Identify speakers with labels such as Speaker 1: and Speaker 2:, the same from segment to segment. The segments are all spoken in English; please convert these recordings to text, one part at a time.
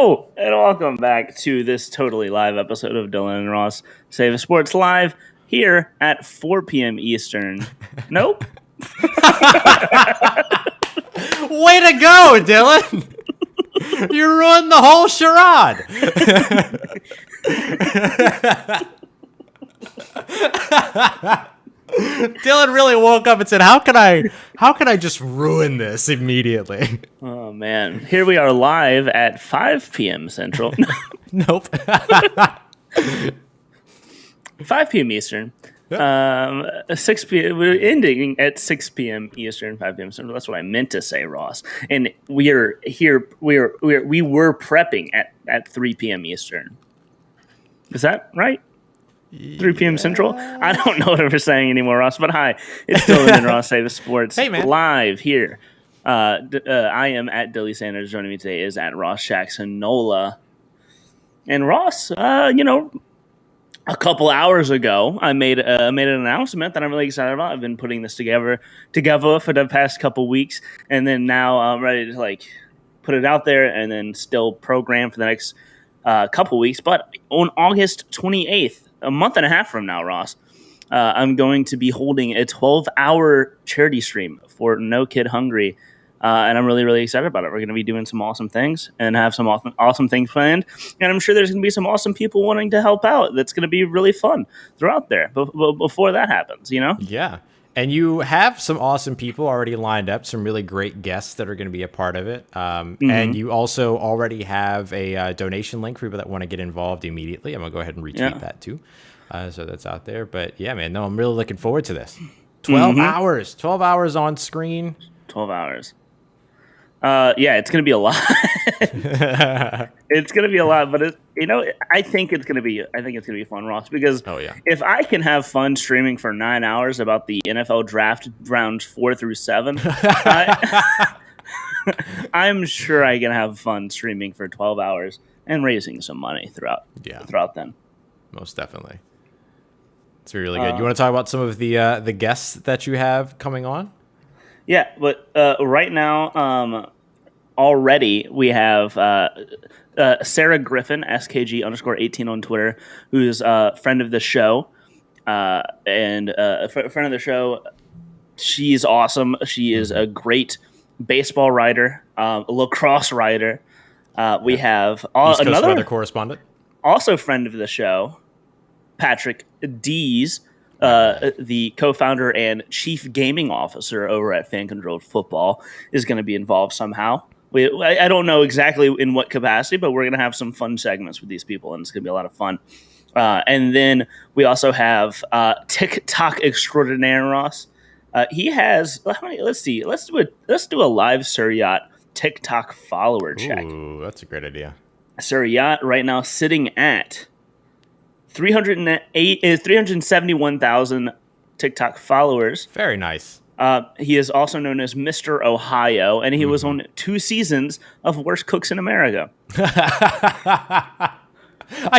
Speaker 1: Hello, and welcome back to this totally live episode of Dylan and Ross Save Sports Live here at 4 p.m. Eastern. Nope.
Speaker 2: Way to go, Dylan! You ruined the whole charade. Dylan really woke up and said, "How can I just ruin this immediately?"
Speaker 1: Oh man, here we are live at 5 p.m. Central.
Speaker 2: Nope.
Speaker 1: 5 p.m. Eastern. 6 p.m. We're ending at 6 p.m. Eastern, 5 p.m. Central. That's what I meant to say, Ross. And we are here. We were prepping at 3 p.m. Eastern. Is that right? 3 p.m. Central? I don't know what we're saying anymore, Ross, but hi. It's Dylan and Ross Save Sports live here. I am at Dilly Sanders. Joining me today is at Ross Jackson Nola. And Ross, a couple hours ago, I made an announcement that I'm really excited about. I've been putting this together for the past couple weeks, and then now I'm ready to put it out there and then still program for the next couple weeks. But on August 28th, a month and a half from now, Ross, I'm going to be holding a 12-hour charity stream for No Kid Hungry, and I'm really, really excited about it. We're going to be doing some awesome things and have some awesome things planned, and I'm sure there's going to be some awesome people wanting to help out. That's going to be really fun throughout there. But before that happens,
Speaker 2: Yeah. And you have some awesome people already lined up, some really great guests that are going to be a part of it. And you also already have a donation link for people that want to get involved immediately. I'm going to go ahead and retweet that too. So that's out there. But yeah, man, no, I'm really looking forward to this. 12 hours. 12 hours on screen.
Speaker 1: 12 hours. Yeah, it's going to be a lot. It's going to be a lot, but I think it's going to be fun, Ross, because if I can have fun streaming for 9 hours about the NFL draft rounds 4 through 7, I'm sure I can have fun streaming for 12 hours and raising some money throughout then.
Speaker 2: Most definitely. It's really good. You want to talk about some of the guests that you have coming on?
Speaker 1: Yeah, but right now, already we have Sarah Griffin, SKG_18 on Twitter, who's a friend of the show. And a friend of the show, she's awesome. She is a great baseball writer, a lacrosse writer. We have another
Speaker 2: weather correspondent,
Speaker 1: also friend of the show, Patrick Dees, the co-founder and chief gaming officer over at Fan Controlled Football, is going to be involved somehow. I don't know exactly in what capacity, but we're going to have some fun segments with these people, and it's going to be a lot of fun. And then we also have TikTok extraordinaire Ross. He has let's see, let's do a live Suryat TikTok follower check.
Speaker 2: Ooh, that's a great idea.
Speaker 1: Suryat right now sitting at 371,000 TikTok followers.
Speaker 2: Very nice.
Speaker 1: He is also known as Mr. Ohio, and he was on 2 seasons of Worst Cooks in America.
Speaker 2: I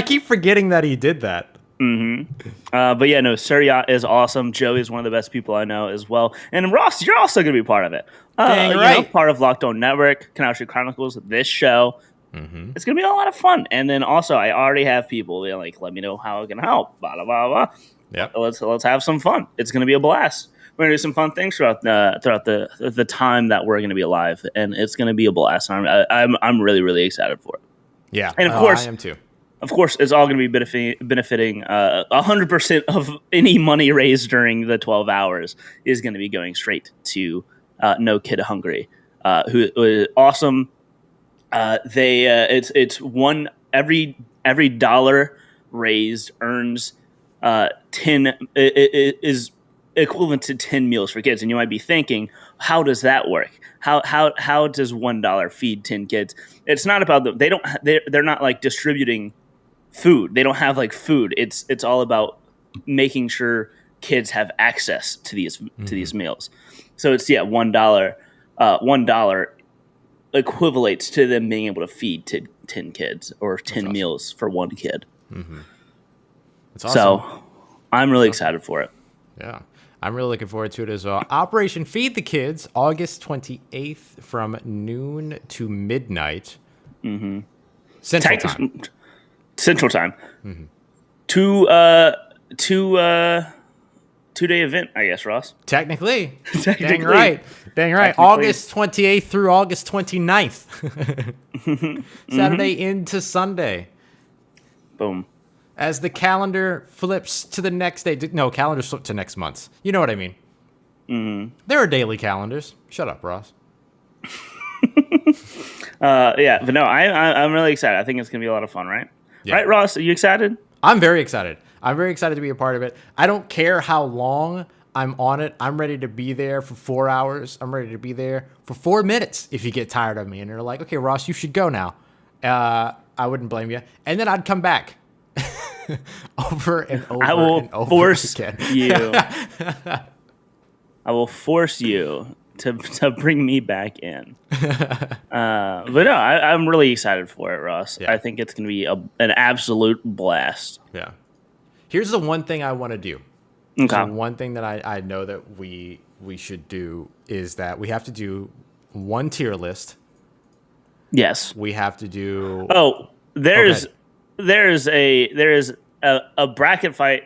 Speaker 2: keep forgetting that he did that.
Speaker 1: But yeah, no, Suryat is awesome. Joey is one of the best people I know as well. And Ross, you're also going to be part of it.
Speaker 2: Dang right.
Speaker 1: Part of Locked On Network, Canal Street Chronicles, this show. It's going to be a lot of fun. And then also, I already have people let me know how I can help. Blah, blah, blah, blah.
Speaker 2: Yep.
Speaker 1: Let's have some fun. It's going to be a blast. We're going to do some fun things throughout the time that we're going to be alive, and it's going to be a blast. I'm really, really excited for it.
Speaker 2: Yeah,
Speaker 1: and of course,
Speaker 2: I am too.
Speaker 1: Of course, it's all going to be benefiting 100% of any money raised during the 12 hours is going to be going straight to No Kid Hungry, who is awesome. It's one every dollar raised earns 10 is equivalent to 10 meals for kids. And you might be thinking, how does that work? How does $1 feed 10 kids? It's not about them. They're not distributing food. They don't have food. It's all about making sure kids have access to these meals. So it's $1. $1 equivalates to them being able to feed 10 kids or 10 meals for one kid.
Speaker 2: That's awesome.
Speaker 1: So I'm really excited for it.
Speaker 2: Yeah. I'm really looking forward to it as well. Operation Feed the Kids, August 28th from noon to midnight. Central Time.
Speaker 1: Central Time.
Speaker 2: Mm-hmm.
Speaker 1: 2-day event, I guess, Ross.
Speaker 2: Technically.
Speaker 1: Technically.
Speaker 2: Dang right. August 28th through August 29th. Saturday into Sunday.
Speaker 1: Boom.
Speaker 2: As the calendar flips to the next day. No, calendars flip to next month. You know what I mean. Mm-hmm. There are daily calendars. Shut up, Ross.
Speaker 1: Yeah, but no, I'm really excited. I think it's going to be a lot of fun, right? Yeah. Right, Ross? Are you excited?
Speaker 2: I'm very excited. I'm very excited to be a part of it. I don't care how long I'm on it. I'm ready to be there for 4 hours. I'm ready to be there for 4 minutes if you get tired of me. And they're like, okay, Ross, you should go now. I wouldn't blame you. And then I'd come back. Over and over
Speaker 1: I will
Speaker 2: and over
Speaker 1: force
Speaker 2: again.
Speaker 1: you. I will force you to bring me back in. But no, I'm really excited for it, Ross. Yeah. I think it's going to be an absolute blast.
Speaker 2: Yeah. Here's the one thing I want to do.
Speaker 1: Okay.
Speaker 2: So one thing that I know that we should do is that we have to do one tier list.
Speaker 1: Yes.
Speaker 2: We have to do.
Speaker 1: Oh, there is a bracket fight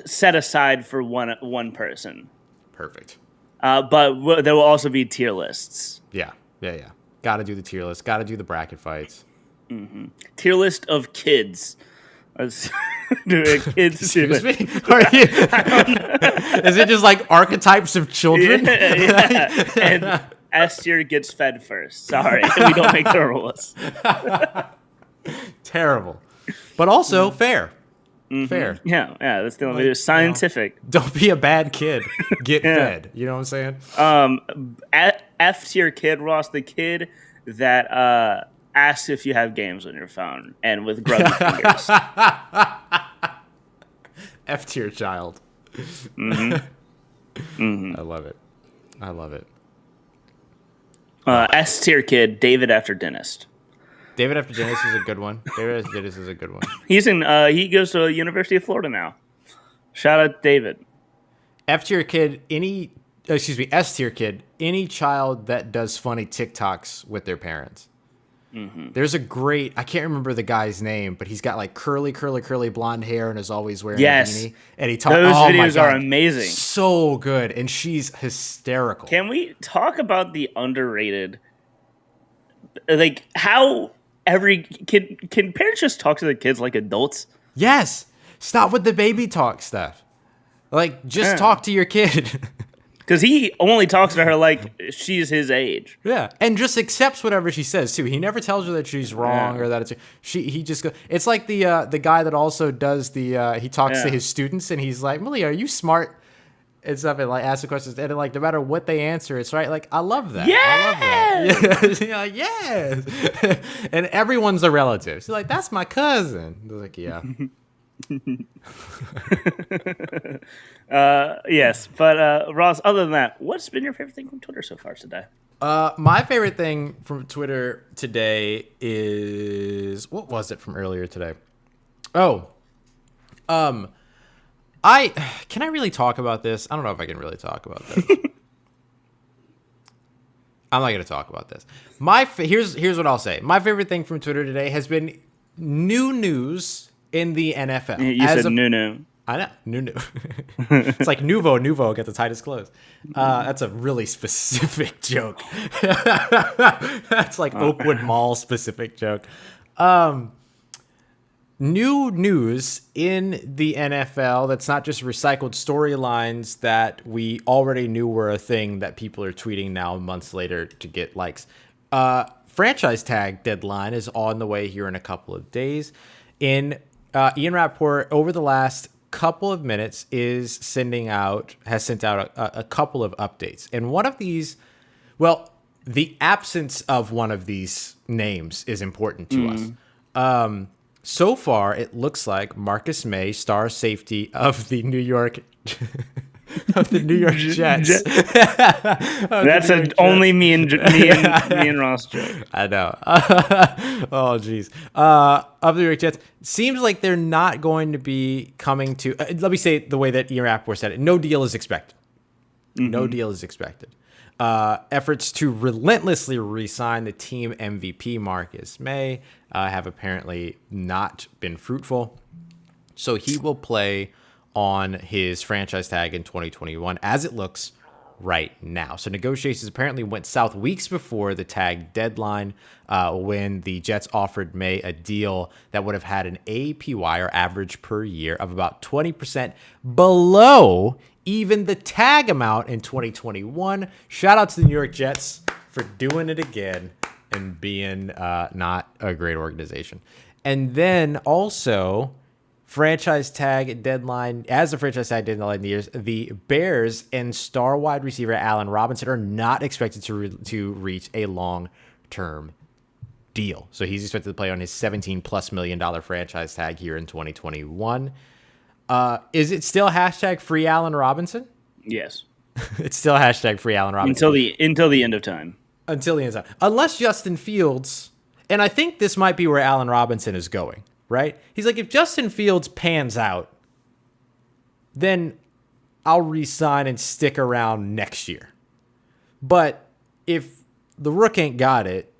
Speaker 1: set aside for one person.
Speaker 2: Perfect.
Speaker 1: But there will also be tier lists.
Speaker 2: Yeah. Got to do the tier list. Got to do the bracket fights.
Speaker 1: Mm-hmm. Tier list of kids. Let's do a kids.
Speaker 2: Excuse me? Is it just like archetypes of children?
Speaker 1: Yeah. And S tier gets fed first. Sorry, we don't make the rules.
Speaker 2: Terrible, but also fair.
Speaker 1: Mm-hmm.
Speaker 2: Fair.
Speaker 1: Yeah. That's the only scientific.
Speaker 2: Don't be a bad kid. Get fed. You know what I'm saying?
Speaker 1: F tier kid, Ross, the kid that asks if you have games on your phone and with grubby fingers.
Speaker 2: F tier child.
Speaker 1: Mm-hmm. Mm-hmm.
Speaker 2: I love it.
Speaker 1: S tier kid, David after dentist.
Speaker 2: David after dentist is a good one.
Speaker 1: He goes to University of Florida now. Shout out David.
Speaker 2: F tier kid, S tier kid, any child that does funny TikToks with their parents. Mm-hmm. There's a great, I can't remember the guy's name, but he's got like curly blonde hair and is always wearing a beanie. And he talks.
Speaker 1: Those videos are amazing.
Speaker 2: So good. And she's hysterical.
Speaker 1: Can we talk about the underrated, like how every kid, can parents just talk to their kids like adults?
Speaker 2: Yes. Stop with the baby talk stuff. Like, just talk to your kid.
Speaker 1: Because he only talks to her like she's his age.
Speaker 2: Yeah, and just accepts whatever she says too. He never tells her that she's wrong or that it's he just goes. It's like the guy that also does he talks to his students and he's like, Millie, are you smart? And stuff, and like asks the questions, and like no matter what they answer, it's right. Like I love that.
Speaker 1: Yes!
Speaker 2: I love that. Like, yes. And everyone's a relative. So like that's my cousin. They're like, yeah.
Speaker 1: Yes, but Ross, other than that, what's been your favorite thing from Twitter so far today?
Speaker 2: My favorite thing from Twitter today is, what was it from earlier today? Can I really talk about this? I don't know if I can really talk about this. I'm not going to talk about this. Here's what I'll say. My favorite thing from Twitter today has been new news in the NFL.
Speaker 1: You said new.
Speaker 2: I know, new. It's like nouveau, get the tightest clothes. That's a really specific joke. That's like Oakwood Mall specific joke. New news in the NFL that's not just recycled storylines that we already knew were a thing that people are tweeting now months later to get likes. Franchise tag deadline is on the way here in a couple of days. Ian Rappaport, over the last couple of minutes, has sent out a couple of updates. And one of these, well, the absence of one of these names is important to us. So far, it looks like Marcus May, star safety of the New York Jets.
Speaker 1: That's only me and Ross joke.
Speaker 2: I know. Oh, jeez. Of the New York Jets, seems like they're not going to be coming to. Let me say it the way that Ian Rappaport said it. No deal is expected. No deal is expected. Efforts to relentlessly re-sign the team MVP Marcus May have apparently not been fruitful. So he will play on his franchise tag in 2021 as it looks right now. So negotiations apparently went south weeks before the tag deadline when the Jets offered May a deal that would have had an APY, or average per year, of about 20% below even the tag amount in 2021. Shout out to the New York Jets for doing it again and being not a great organization. And then also, franchise tag deadline, as the franchise tag deadline years, the Bears and star wide receiver Allen Robinson are not expected to reach a long-term deal. So he's expected to play on his $17+ million franchise tag here in 2021. Is it still hashtag free Allen Robinson?
Speaker 1: Yes.
Speaker 2: It's still hashtag free Allen Robinson.
Speaker 1: Until the end of time.
Speaker 2: Until the end of time. Unless Justin Fields, and I think this might be where Allen Robinson is going, right? He's like, if Justin Fields pans out, then I'll re-sign and stick around next year. But if the Rook ain't got it,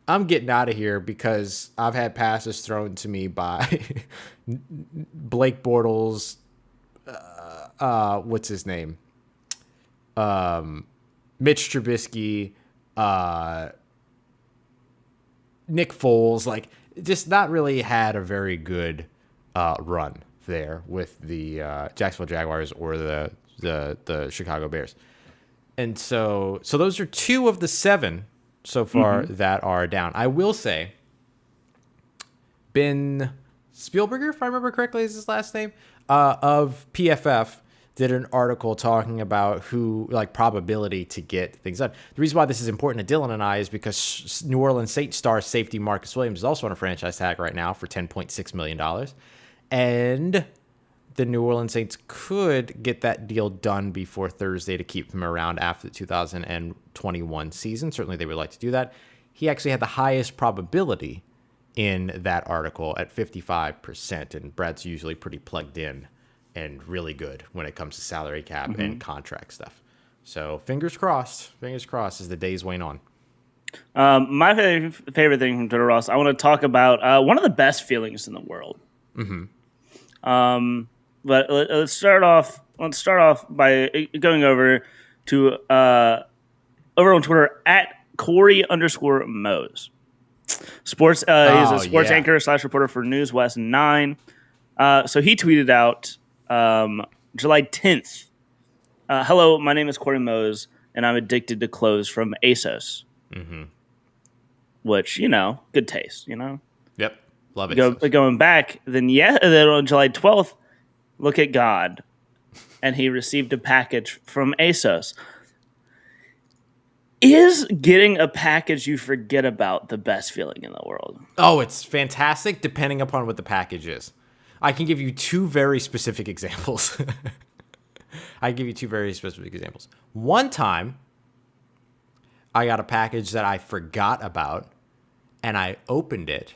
Speaker 2: I'm getting out of here because I've had passes thrown to me by Blake Bortles, what's his name? Mitch Trubisky, Nick Foles, like, just not really had a very good run there with the Jacksonville Jaguars or the Chicago Bears. And so those are 2 of the 7 so far that are down. I will say, Ben Spielberger, if I remember correctly, is his last name, of PFF, did an article talking about probability to get things done. The reason why this is important to Dylan and I is because New Orleans Saints star safety Marcus Williams is also on a franchise tag right now for $10.6 million. And the New Orleans Saints could get that deal done before Thursday to keep him around after the 2021 season. Certainly they would like to do that. He actually had the highest probability in that article at 55%, and Brad's usually pretty plugged in and really good when it comes to salary cap and contract stuff. So fingers crossed as the days wane on.
Speaker 1: My favorite thing from Twitter, Ross, I want to talk about one of the best feelings in the world. But let's start off by going over to over on Twitter at Corey_Mose. Sports. He's a sports anchor / reporter for News West 9. So he tweeted out July 10th. Hello, my name is Corey Mose, and I'm addicted to clothes from ASOS. Which, good taste,
Speaker 2: Yep. Love it.
Speaker 1: Going back, then on July 12th, look at God. And he received a package from ASOS. Is getting a package you forget about the best feeling in the world?
Speaker 2: Oh, it's fantastic depending upon what the package is. I can give you 2 very specific examples. One time, I got a package that I forgot about, and I opened it.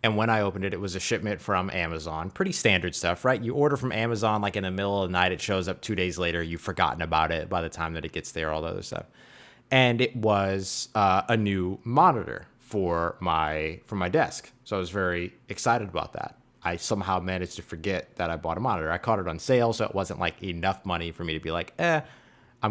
Speaker 2: And when I opened it, it was a shipment from Amazon. Pretty standard stuff, right? You order from Amazon like in the middle of the night. It shows up 2 days later. You've forgotten about it by the time that it gets there, all the other stuff. And it was a new monitor for my desk. So I was very excited about that. I somehow managed to forget that I bought a monitor. I caught it on sale, so it wasn't like enough money for me to be like, I'm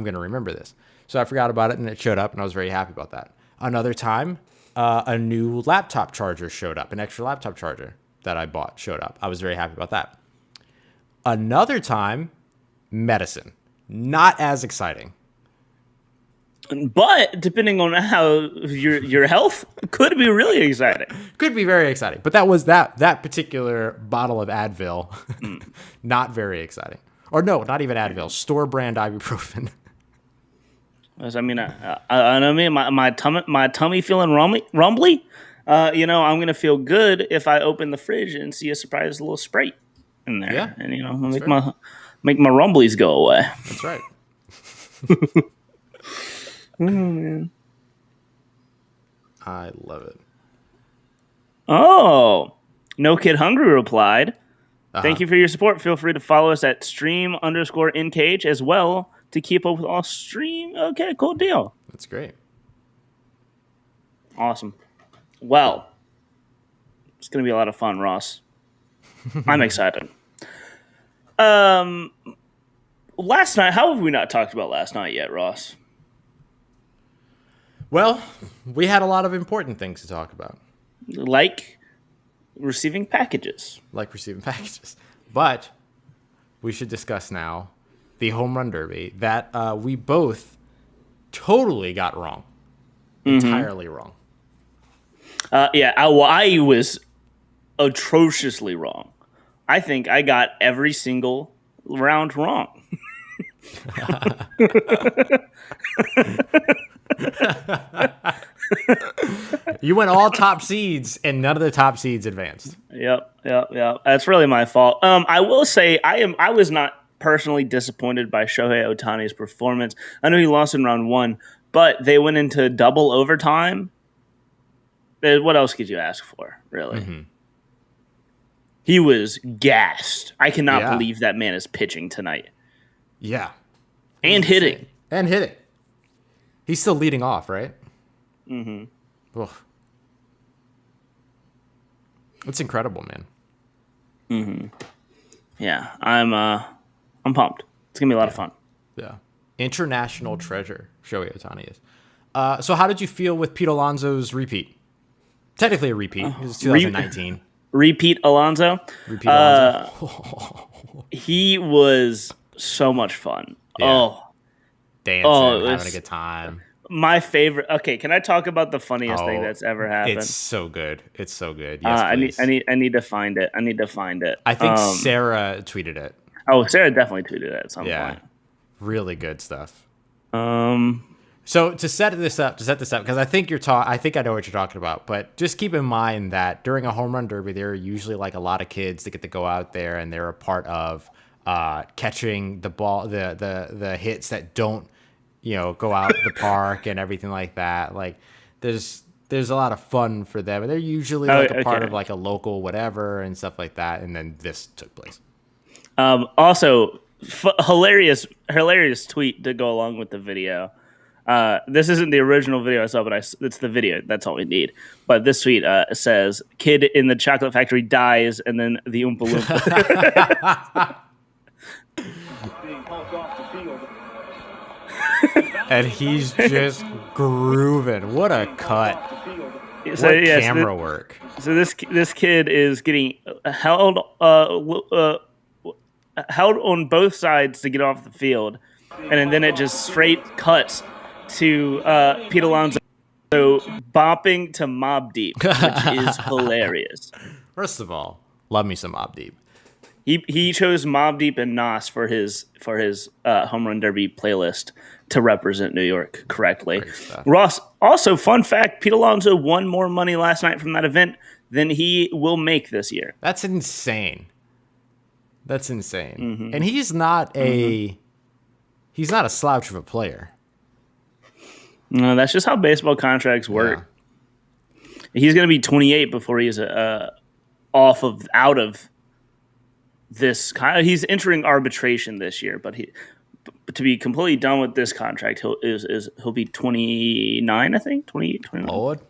Speaker 2: going to remember this. So I forgot about it, and it showed up, and I was very happy about that. Another time, a new laptop charger showed up. An extra laptop charger that I bought showed up. I was very happy about that. Another time, medicine. Not as exciting.
Speaker 1: But depending on how your health, could be really exciting.
Speaker 2: Could be very exciting. But that was that particular bottle of Advil. Not very exciting. Or no, not even Advil. Store brand ibuprofen.
Speaker 1: I mean, my tummy feeling rumbly. I'm gonna feel good if I open the fridge and see a surprise little Sprite in there,
Speaker 2: yeah,
Speaker 1: and make my rumblies go away.
Speaker 2: That's right.
Speaker 1: Oh man,
Speaker 2: I love it.
Speaker 1: Oh, No Kid Hungry replied, "Thank you for your support. Feel free to follow us at stream_NCage as well to keep up with all stream. Okay, cool deal.
Speaker 2: That's great.
Speaker 1: Awesome. Well, it's going to be a lot of fun, Ross. I'm excited. Last night, how have we not talked about last night yet, Ross?
Speaker 2: Well, we had a lot of important things to talk about.
Speaker 1: Like receiving packages.
Speaker 2: But we should discuss now the home run derby that we both totally got wrong. Entirely wrong.
Speaker 1: I was atrociously wrong. I think I got every single round wrong.
Speaker 2: You went all top seeds, and none of the top seeds advanced.
Speaker 1: Yep. That's really my fault. I will say I was not personally disappointed by Shohei Ohtani's performance. I know he lost in round 1, but they went into double overtime. What else could you ask for, really? Mm-hmm. He was gassed. I cannot believe that man is pitching tonight.
Speaker 2: Yeah.
Speaker 1: And hitting.
Speaker 2: He's still leading off, right?
Speaker 1: Mm-hmm.
Speaker 2: Ugh. That's incredible, man.
Speaker 1: Mm-hmm. Yeah, I'm pumped. It's gonna be a lot of fun.
Speaker 2: Yeah. International treasure, Shohei Ohtani is. So how did you feel with Pete Alonso's repeat? Technically a repeat. It was 2019.
Speaker 1: Repeat Alonso? He was so much fun. Yeah.
Speaker 2: Dancing, having a good time.
Speaker 1: My favorite. Okay, can I talk about the funniest thing that's ever happened?
Speaker 2: It's so good. Yes,
Speaker 1: please. I need to find it.
Speaker 2: I think Sarah tweeted it.
Speaker 1: Oh, Sarah definitely tweeted it at some point.
Speaker 2: Really good stuff. So to set this up, because I think I know what you're talking about, but just keep in mind that during a home run derby, there are usually like a lot of kids that get to go out there and they're a part of catching the ball, the hits that don't, go out the park and everything like that. Like there's a lot of fun for them, and they're usually like a part of like a local whatever and stuff like that. And then this took place.
Speaker 1: Also, hilarious tweet to go along with the video. This isn't the original video I saw, but it's the video. That's all we need. But this tweet says, "Kid in the chocolate factory dies," and then the Oompa Loompa.
Speaker 2: And he's just grooving. What a cut! Camera work.
Speaker 1: So this kid is getting held on both sides to get off the field, and then it just straight cuts to Pete Alonso bopping to Mobb Deep, which is hilarious.
Speaker 2: First of all, love me some Mobb Deep.
Speaker 1: He chose Mobb Deep and Nas for his home run derby playlist to represent New York correctly. Ross, also fun fact: Pete Alonso won more money last night from that event than he will make this year.
Speaker 2: That's insane. Mm-hmm. And he's not a slouch of a player.
Speaker 1: No, that's just how baseball contracts work. Yeah. He's going to be 28 before he's out of this. He's entering arbitration this year, but to be completely done with this contract, he'll be 29, I think, 28, 29.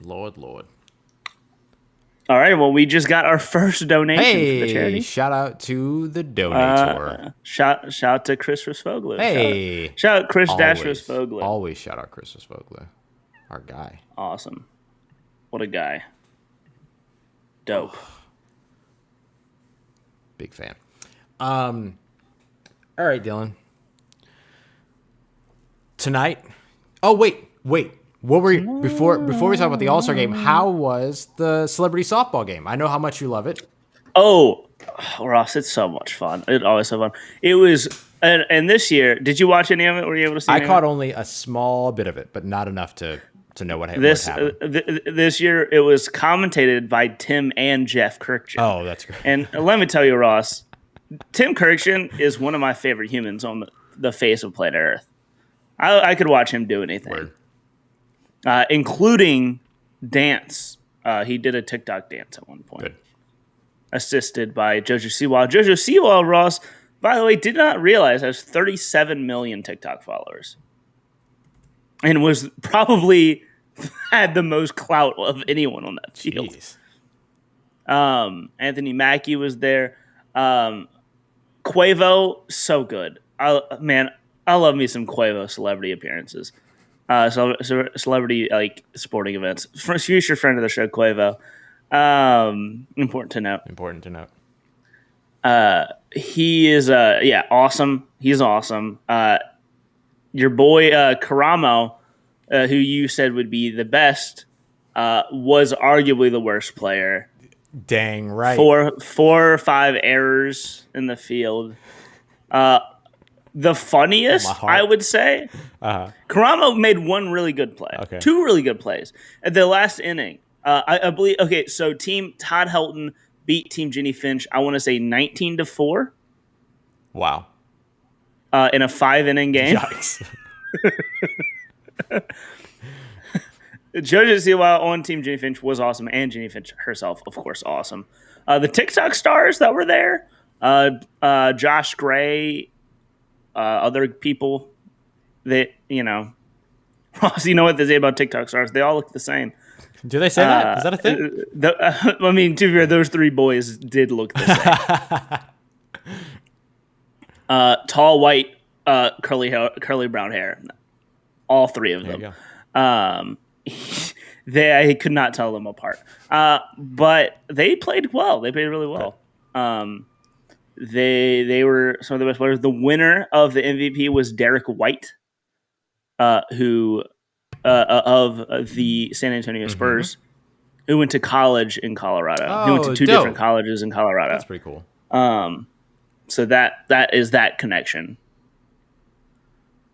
Speaker 2: Lord.
Speaker 1: All right, well, we just got our first donation for the charity.
Speaker 2: Shout out to the donator.
Speaker 1: Shout to Chris Risfoglu.
Speaker 2: Hey.
Speaker 1: Shout out Chris Risfoglu.
Speaker 2: Always shout out Chris Risfoglu. Our guy.
Speaker 1: Awesome. What a guy. Dope.
Speaker 2: Big fan. All right, Dylan. Tonight. Oh, wait. What were you, before we talk about the All-Star game, how was the celebrity softball game? I know how much you love it.
Speaker 1: Oh, Ross, it's so much fun. It's always so fun. It was, and this year, did you watch any of it? Were you able to see?
Speaker 2: I caught only a small bit of it, but not enough to know what happened.
Speaker 1: This year, it was commentated by Tim and Jeff Kirkjian.
Speaker 2: Oh, that's great.
Speaker 1: And let me tell you, Ross, Tim Kirkjian is one of my favorite humans on the face of planet Earth. I could watch him do anything.
Speaker 2: Word.
Speaker 1: Including dance. He did a TikTok dance at one point.
Speaker 2: Good.
Speaker 1: Assisted by Jojo Siwa. Jojo Siwa, Ross, by the way, did not realize has 37 million TikTok followers, and was probably had the most clout of anyone on that field.
Speaker 2: Jeez.
Speaker 1: Anthony Mackie was there. Quavo, so good. I love me some Quavo celebrity appearances. Celebrity like sporting events. Future friend of the show, Quavo. Important to note. He is awesome. He's awesome. Your boy Karamo, who you said would be the best, was arguably the worst player.
Speaker 2: Dang right.
Speaker 1: 4 or 5 errors in the field. The funniest, I would say, Karamo made one really good play.
Speaker 2: Okay.
Speaker 1: 2 really good plays. At the last inning, I believe, okay, so team Todd Helton beat Team Ginny Finch, I want to say 19-4.
Speaker 2: Wow.
Speaker 1: In a 5-inning game.
Speaker 2: Yikes.
Speaker 1: Jojo Siwa on Team Ginny Finch was awesome, and Ginny Finch herself, of course, awesome. The TikTok stars that were there, Josh Gray, other people that, Ross, you know what they say about TikTok stars? They all look the same.
Speaker 2: Do they say that? Is that a thing?
Speaker 1: I mean, to be fair, those 3 boys did look the same. Tall, white, curly brown hair. All 3 of them. I could not tell them apart. But they played well. They played really well. They were some of the best players. The winner of the MVP was Derek White, who of the San Antonio Spurs, who went to college in Colorado. He went to 2 different colleges in Colorado.
Speaker 2: That's pretty cool.
Speaker 1: So that is that connection.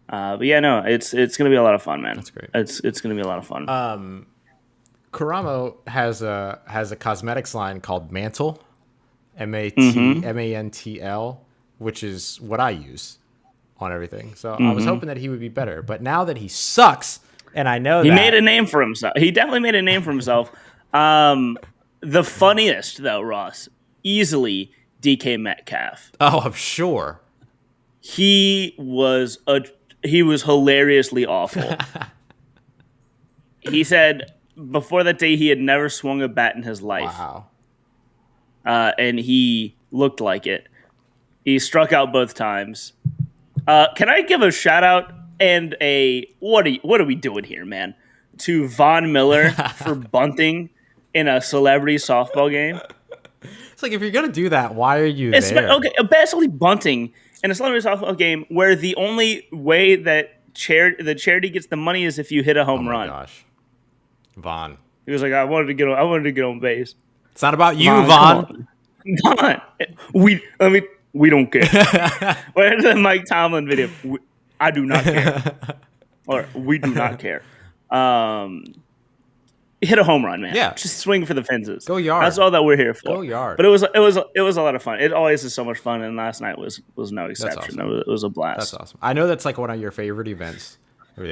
Speaker 1: But yeah, no, it's gonna be a lot of fun, man.
Speaker 2: That's great.
Speaker 1: It's gonna be a lot of fun.
Speaker 2: Karamo has a cosmetics line called Mantle, MANTL, which is what I use on everything. So I was hoping that he would be better, but now that he sucks, and I know
Speaker 1: he made a name for himself. He definitely made a name for himself. The funniest though, Ross, easily DK Metcalf.
Speaker 2: Oh, I'm sure.
Speaker 1: He was hilariously awful. He said before that day he had never swung a bat in his life.
Speaker 2: Wow.
Speaker 1: And he looked like it. He struck out both times. Can I give a shout out and what are we doing here, man? To Von Miller for bunting in a celebrity softball game.
Speaker 2: It's like, if you're gonna do that, why are you there?
Speaker 1: Okay, basically bunting in a celebrity softball game where the only way that the charity gets the money is if you hit a home run.
Speaker 2: Oh my gosh, Vaughn.
Speaker 1: He was like, I wanted to get on base.
Speaker 2: It's not about you, Vaughn.
Speaker 1: Vaughn. We don't care. Where's the Mike Tomlin video? I do not care. Or we do not care. Hit a home run, man.
Speaker 2: Yeah.
Speaker 1: Just swing for the fences.
Speaker 2: Go yard.
Speaker 1: That's all that we're here for.
Speaker 2: Go yard.
Speaker 1: But it was a lot of fun. It always is so much fun, and last night was no exception.
Speaker 2: Awesome.
Speaker 1: It was a blast.
Speaker 2: That's awesome. I know that's like one of your favorite events.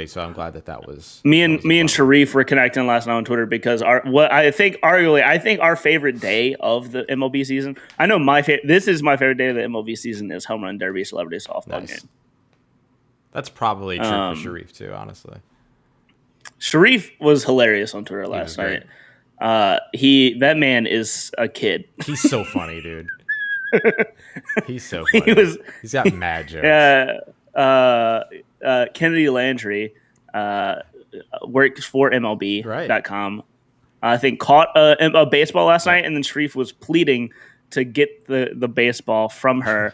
Speaker 2: So I'm glad that was
Speaker 1: me and Sharif were connecting last night on Twitter because I think our favorite day of the MLB season. I know this is my favorite day of the MLB season is Home Run Derby Celebrity Softball game.
Speaker 2: That's probably true for Sharif too, honestly.
Speaker 1: Sharif was hilarious on Twitter last night. That man is a kid.
Speaker 2: He's so funny, dude. He's so funny. He's got mad jokes.
Speaker 1: Kennedy Landry works for MLB.com. I think caught a baseball last night, and then Sharif was pleading to get the baseball from her.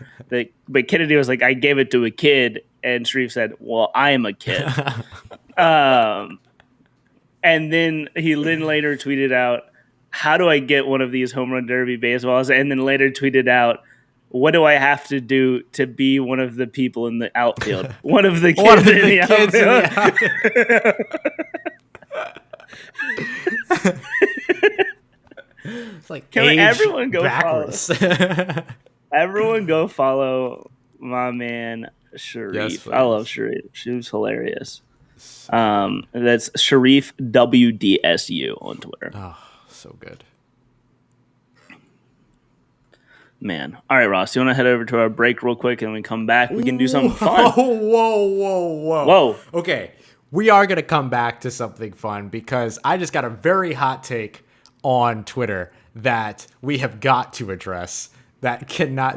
Speaker 1: But Kennedy was like, I gave it to a kid, and Sharif said, well, I am a kid. And then he later tweeted out, how do I get one of these Home Run Derby baseballs? And then later tweeted out, what do I have to do to be one of the people in the outfield? One of the kids in the outfield.
Speaker 2: It's like,
Speaker 1: can everyone go
Speaker 2: backwards.
Speaker 1: Everyone go follow my man Sharif.
Speaker 2: Yes,
Speaker 1: I love Sharif. She was hilarious. That's Sharif WDSU on Twitter.
Speaker 2: Oh, so good.
Speaker 1: Man. All right, Ross, you want to head over to our break real quick and when we come back, we can do something fun.
Speaker 2: Whoa. Okay, we are going to come back to something fun because I just got a very hot take on Twitter that we have got to address. That cannot,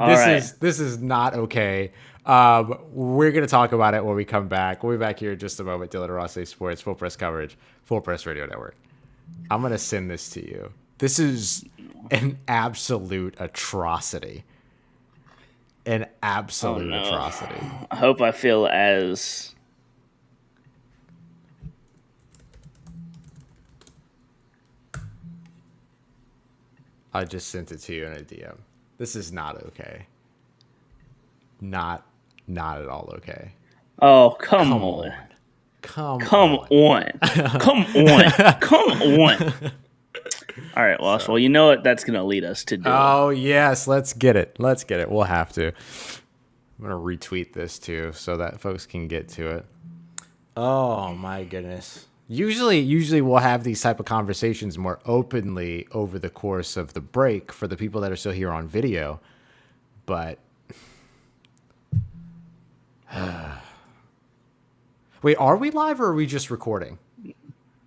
Speaker 2: this is not okay. We're going to talk about it when we come back. We'll be back here in just a moment. Dylan Rossi Sports, Full Press Coverage, Full Press Radio Network. I'm going to send this to you. This is an absolute atrocity. An absolute atrocity.
Speaker 1: I hope I feel as...
Speaker 2: I just sent it to you in a DM. This is not okay. Not at all okay.
Speaker 1: Oh, come on. Come on. All right, well, you know what that's going to lead us to do.
Speaker 2: Oh, yes. Let's get it. We'll have to. I'm going to retweet this, too, so that folks can get to it. Oh, my goodness. Usually we'll have these type of conversations more openly over the course of the break for the people that are still here on video. But... Wait, are we live or are we just recording?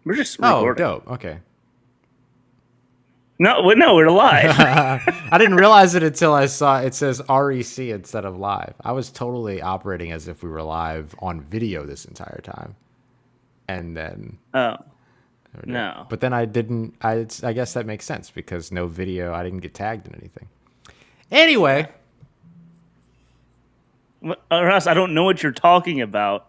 Speaker 1: We're just recording.
Speaker 2: Oh, dope. Okay.
Speaker 1: No, we're live.
Speaker 2: I didn't realize it until I saw it says REC instead of live. I was totally operating as if we were live on video this entire time. And then...
Speaker 1: Oh. No.
Speaker 2: But then I didn't... I guess that makes sense because no video. I didn't get tagged in anything. Anyway...
Speaker 1: Russ, I don't know what you're talking about.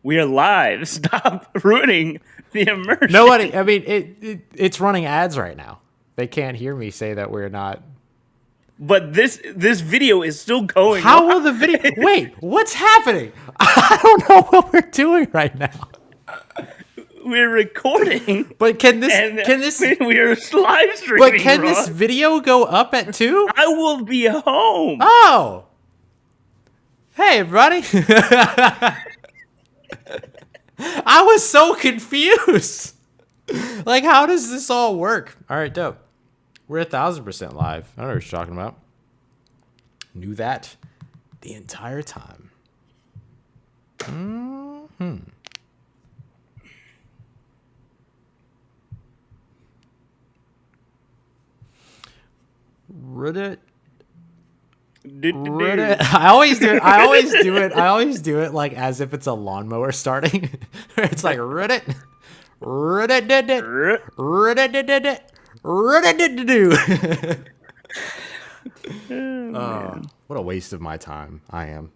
Speaker 1: We are live. Stop ruining the immersion.
Speaker 2: Nobody. I mean, it's running ads right now. They can't hear me say that we're not.
Speaker 1: But this video is still going.
Speaker 2: How will the video? Wait, what's happening? I don't know what we're doing right now.
Speaker 1: We're recording.
Speaker 2: But can this?
Speaker 1: We are live streaming.
Speaker 2: But can this video go up at 2?
Speaker 1: I will be home.
Speaker 2: Oh. Hey, everybody. I was so confused. Like, how does this all work? All right, dope. We're 1,000% live. I don't know what you're talking about. Knew that the entire time. Reddit. I always do it like as if it's a lawnmower starting. It's like Reddit. Oh, what a waste of my time I am.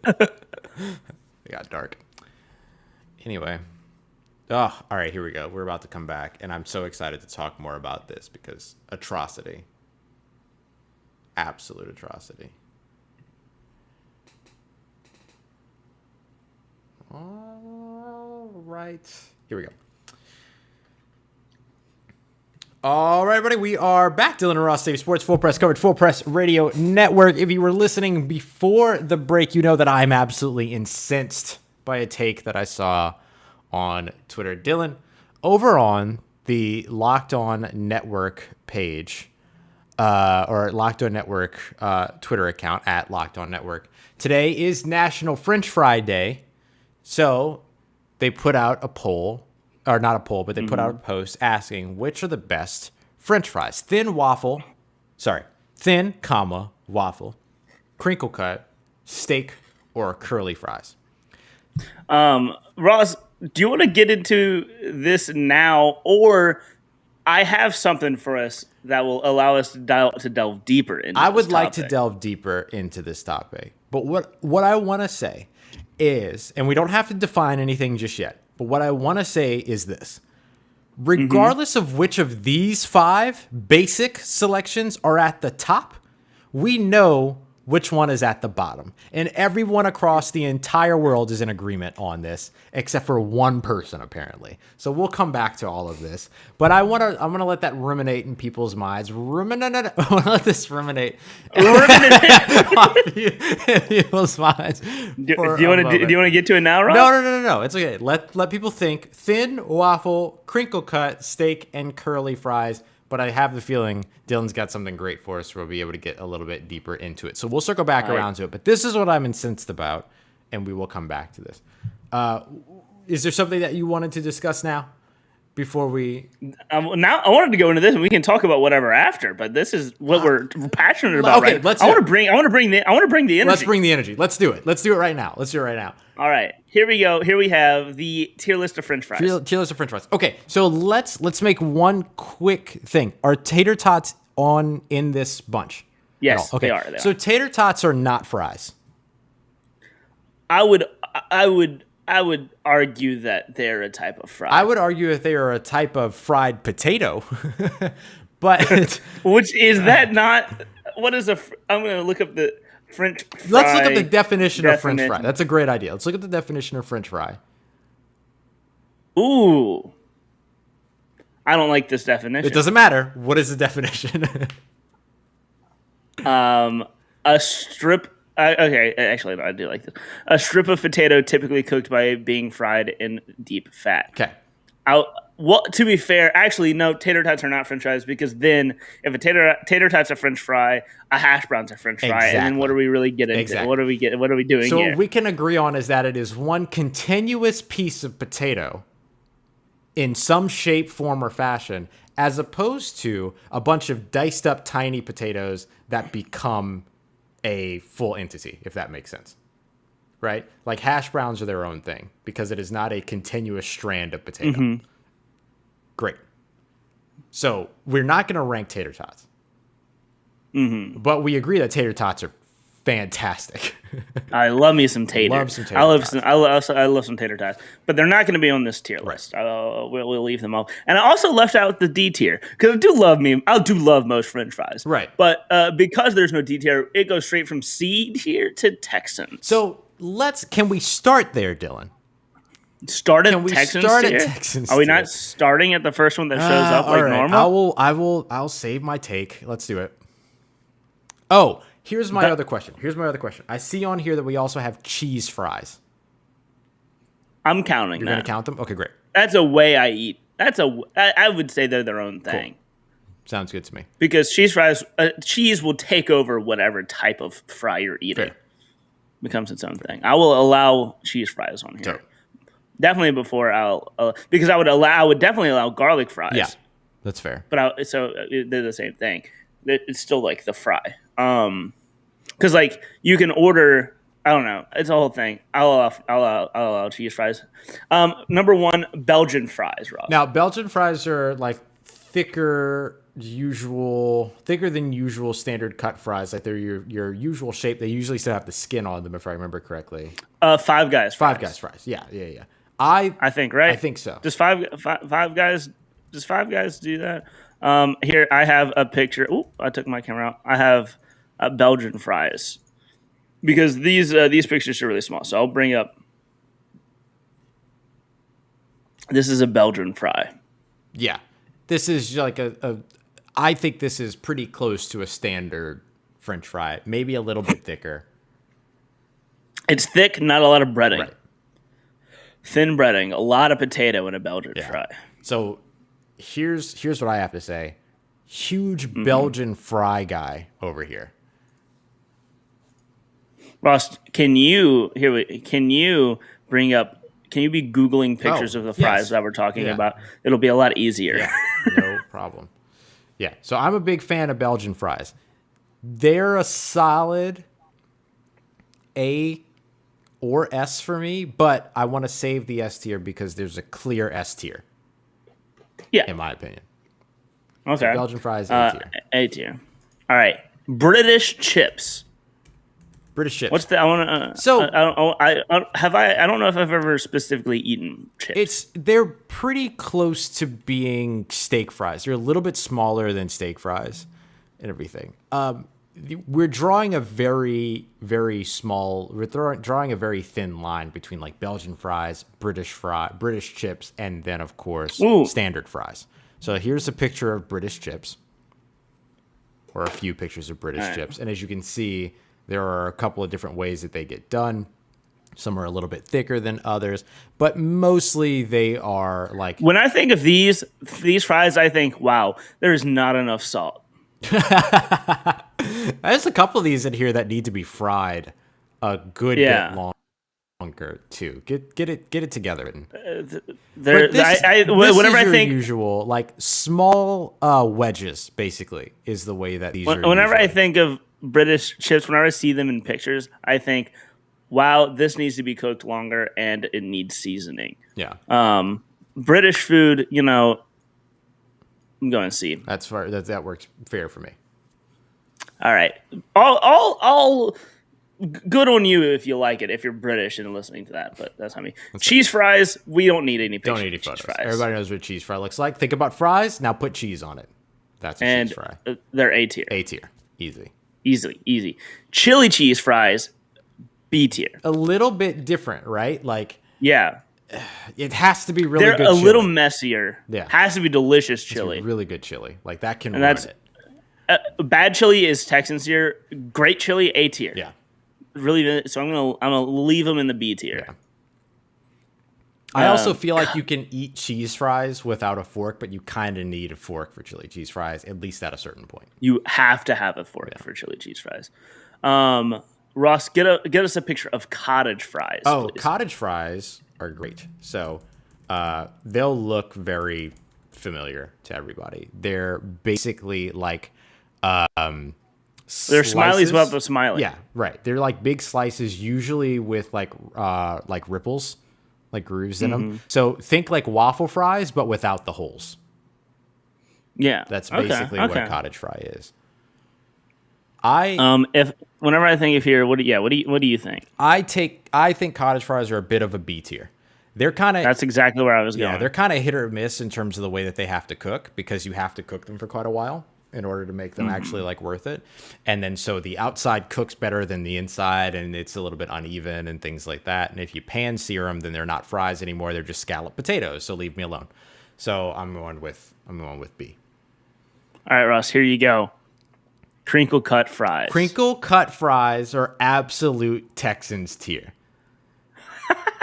Speaker 2: It got dark. Anyway. Oh, all right, here we go. We're about to come back, and I'm so excited to talk more about this because atrocity. Absolute atrocity. All right. Here we go. All right, everybody, we are back. Dylan and Ross, Save Sports, Full Press Coverage, Full Press Radio Network. If you were listening before the break, you know that I'm absolutely incensed by a take that I saw on Twitter. Dylan, over on the Locked On Network page, or Locked On Network Twitter account at Locked On Network, today is National French Fry Day. So they put out a poll, or not a poll, but they put out a post asking which are the best French fries. Thin, waffle, crinkle cut, steak, or curly fries.
Speaker 1: Ross, do you want to get into this now, or I have something for us that will allow us to delve deeper into
Speaker 2: I would
Speaker 1: this
Speaker 2: like
Speaker 1: topic.
Speaker 2: to delve deeper into this topic. But what I want to say is, and we don't have to define anything just yet, but what I want to say is this. Regardless of which of these 5 basic selections are at the top, we know which one is at the bottom. And everyone across the entire world is in agreement on this, except for one person, apparently. So we'll come back to all of this. But I'm gonna let that ruminate in people's minds. I want to let this ruminate in people's minds.
Speaker 1: Do you want to get to it now, Rob?
Speaker 2: No. It's okay. Let people think. Thin, waffle, crinkle cut, steak, and curly fries. but I have the feeling Dylan's got something great for us where we'll be able to get a little bit deeper into it. So we'll circle back around to it. But this is what I'm incensed about, and we will come back to this. Is there something that you wanted to discuss now before we...
Speaker 1: now I wanted to go into this, and we can talk about whatever after. But this is what we're passionate about.
Speaker 2: Okay,
Speaker 1: right? I want to bring the energy.
Speaker 2: Let's bring the energy. Let's do it. Let's do it right now.
Speaker 1: All right, here we go. Here we have the tier list of French fries.
Speaker 2: Tier list of French fries. Okay, so let's make one quick thing. Are tater tots in this bunch?
Speaker 1: Yes,
Speaker 2: okay.
Speaker 1: They are.
Speaker 2: So tater tots are not fries.
Speaker 1: I would argue that they're a type of fry.
Speaker 2: I would argue that they are a type of fried potato, but
Speaker 1: which is that not? What is a? I'm going to look up the French fry.
Speaker 2: Let's look up the definition of French fry. That's a great idea. Let's look at the definition of French fry.
Speaker 1: Ooh, I don't like this definition.
Speaker 2: It doesn't matter. What is the definition?
Speaker 1: A strip. Okay, actually, no, I do like this. A strip of potato typically cooked by being fried in deep fat.
Speaker 2: Okay.
Speaker 1: To be fair, actually, no, tater tots are not French fries because then if a tater tot's a French fry, a hash brown's a French fry,
Speaker 2: exactly.
Speaker 1: And then what are we really getting?
Speaker 2: Exactly.
Speaker 1: What are we doing
Speaker 2: so
Speaker 1: here?
Speaker 2: What we can agree on is that it is one continuous piece of potato in some shape, form, or fashion, as opposed to a bunch of diced up tiny potatoes that become a full entity, if that makes sense. Right? Like hash browns are their own thing because it is not a continuous strand of potato. Mm-hmm. Great. So we're not going to rank tater tots. Mm-hmm. But we agree that tater tots are fantastic.
Speaker 1: I love me some tater. I love some tater tots. But they're not going to be on this tier list. We'll leave them off. And I also left out the D tier because I do love most French fries.
Speaker 2: Right.
Speaker 1: But because there's no D tier, it goes straight from C tier to Texans.
Speaker 2: So can we start there, Dylan?
Speaker 1: Start at Texans. Are we not starting at the first one that shows up like normal?
Speaker 2: I'll save my take. Let's do it. Oh, here's my other question. I see on here that we also have cheese fries.
Speaker 1: I'm counting.
Speaker 2: You're going to count them? Okay, great.
Speaker 1: That's a way I eat. I would say they're their own thing.
Speaker 2: Cool. Sounds good to me.
Speaker 1: Because cheese will take over whatever type of fry you're eating. Fair. Becomes its own thing. I will allow cheese fries on here. Sure. Definitely before because I would definitely allow garlic fries.
Speaker 2: Yeah, that's fair.
Speaker 1: But they're the same thing. It's still like the fry. Because like you can order. I don't know. It's a whole thing. I'll allow cheese fries. Number one, Belgian fries, Ross.
Speaker 2: Now Belgian fries are like thicker than usual standard cut fries. Like they're your usual shape. They usually still have the skin on them, if I remember correctly.
Speaker 1: Five Guys
Speaker 2: fries. Yeah. I think, right? I think so.
Speaker 1: Does Five Guys do that? Here I have a picture. Ooh, I took my camera out. I have Belgian fries because these pictures are really small. So I'll bring up. This is a Belgian fry.
Speaker 2: Yeah, this is like I think this is pretty close to a standard French fry. Maybe a little bit thicker.
Speaker 1: It's thick, not a lot of breading.
Speaker 2: Right.
Speaker 1: Thin breading, a lot of potato in a Belgian fry. So
Speaker 2: here's what I have to say. Huge Belgian fry guy over here.
Speaker 1: Ross, can you be Googling pictures of the fries that we're talking about? It'll be a lot easier.
Speaker 2: Yeah, no problem. Yeah, so I'm a big fan of Belgian fries. They're a solid A or S for me, but I want to save the S tier because there's a clear S tier.
Speaker 1: Yeah.
Speaker 2: In my opinion.
Speaker 1: Okay.
Speaker 2: So Belgian fries, A tier.
Speaker 1: A tier. All right. British chips. What's the? I want to. I don't know if I've ever specifically eaten chips.
Speaker 2: They're pretty close to being steak fries. They're a little bit smaller than steak fries and everything. We're drawing a very, very small. We're drawing a very thin line between like Belgian fries, British chips, and then of course standard fries. So here's a picture of British chips, or a few pictures of British chips, and as you can see, there are a couple of different ways that they get done. Some are a little bit thicker than others, but mostly they are like.
Speaker 1: When I think of these fries, I think, wow, there's not enough salt.
Speaker 2: There's a couple of these in here that need to be fried a good bit longer too. Get it together.
Speaker 1: Whenever I think
Speaker 2: usual, like small wedges, basically, is the way that these.
Speaker 1: Whenever I think of British chips, whenever I see them in pictures, I think, wow, this needs to be cooked longer and it needs seasoning.
Speaker 2: Yeah.
Speaker 1: British food, I'm going to see.
Speaker 2: That's fair. That works fair for me.
Speaker 1: All right. All good on you if you like it, if you're British and listening to that, but that's not me. Cheese fries, we don't need any pictures.
Speaker 2: Don't need any photos. Fries. Everybody knows what cheese fry looks like. Think about fries, now put cheese on it. That's a cheese fry.
Speaker 1: They're A tier.
Speaker 2: A tier. Easy.
Speaker 1: Easy. Chili cheese fries, B tier.
Speaker 2: A little bit different, right? Like,
Speaker 1: yeah.
Speaker 2: It has to be really
Speaker 1: They're
Speaker 2: good
Speaker 1: a
Speaker 2: chili.
Speaker 1: little messier.
Speaker 2: Yeah.
Speaker 1: Has to be delicious chili.
Speaker 2: Really good chili. Like, that can ruin it.
Speaker 1: Bad chili is Texan tier. Great chili, A tier.
Speaker 2: Yeah.
Speaker 1: Really, so I'm gonna leave them in the B tier.
Speaker 2: Yeah. I also feel like you can eat cheese fries without a fork, but you kind of need a fork for chili cheese fries, at least at a certain point.
Speaker 1: You have to have a fork for chili cheese fries. Ross, get us a picture of cottage fries.
Speaker 2: Oh,
Speaker 1: please.
Speaker 2: Cottage fries are great. So they'll look very familiar to everybody. They're basically like
Speaker 1: they're
Speaker 2: slices.
Speaker 1: smileys without the smiley.
Speaker 2: Yeah, right. They're like big slices, usually with like ripples, like grooves in them. So think like waffle fries, but without the holes.
Speaker 1: Yeah,
Speaker 2: That's basically what a cottage fry is.
Speaker 1: Whenever I think of here, what do you think?
Speaker 2: I think cottage fries are a bit of a B tier. They're kind of
Speaker 1: That's exactly where I was going.
Speaker 2: Yeah, they're kind of hit or miss in terms of the way that they have to cook, because you have to cook them for quite a while in order to make them actually like worth it. And then so the outside cooks better than the inside, and it's a little bit uneven and things like that. And if you pan sear them, then they're not fries anymore. They're just scalloped potatoes. So leave me alone. So I'm going with B.
Speaker 1: All right, Ross, here you go. Crinkle cut fries.
Speaker 2: Crinkle cut fries are absolute Texans tier.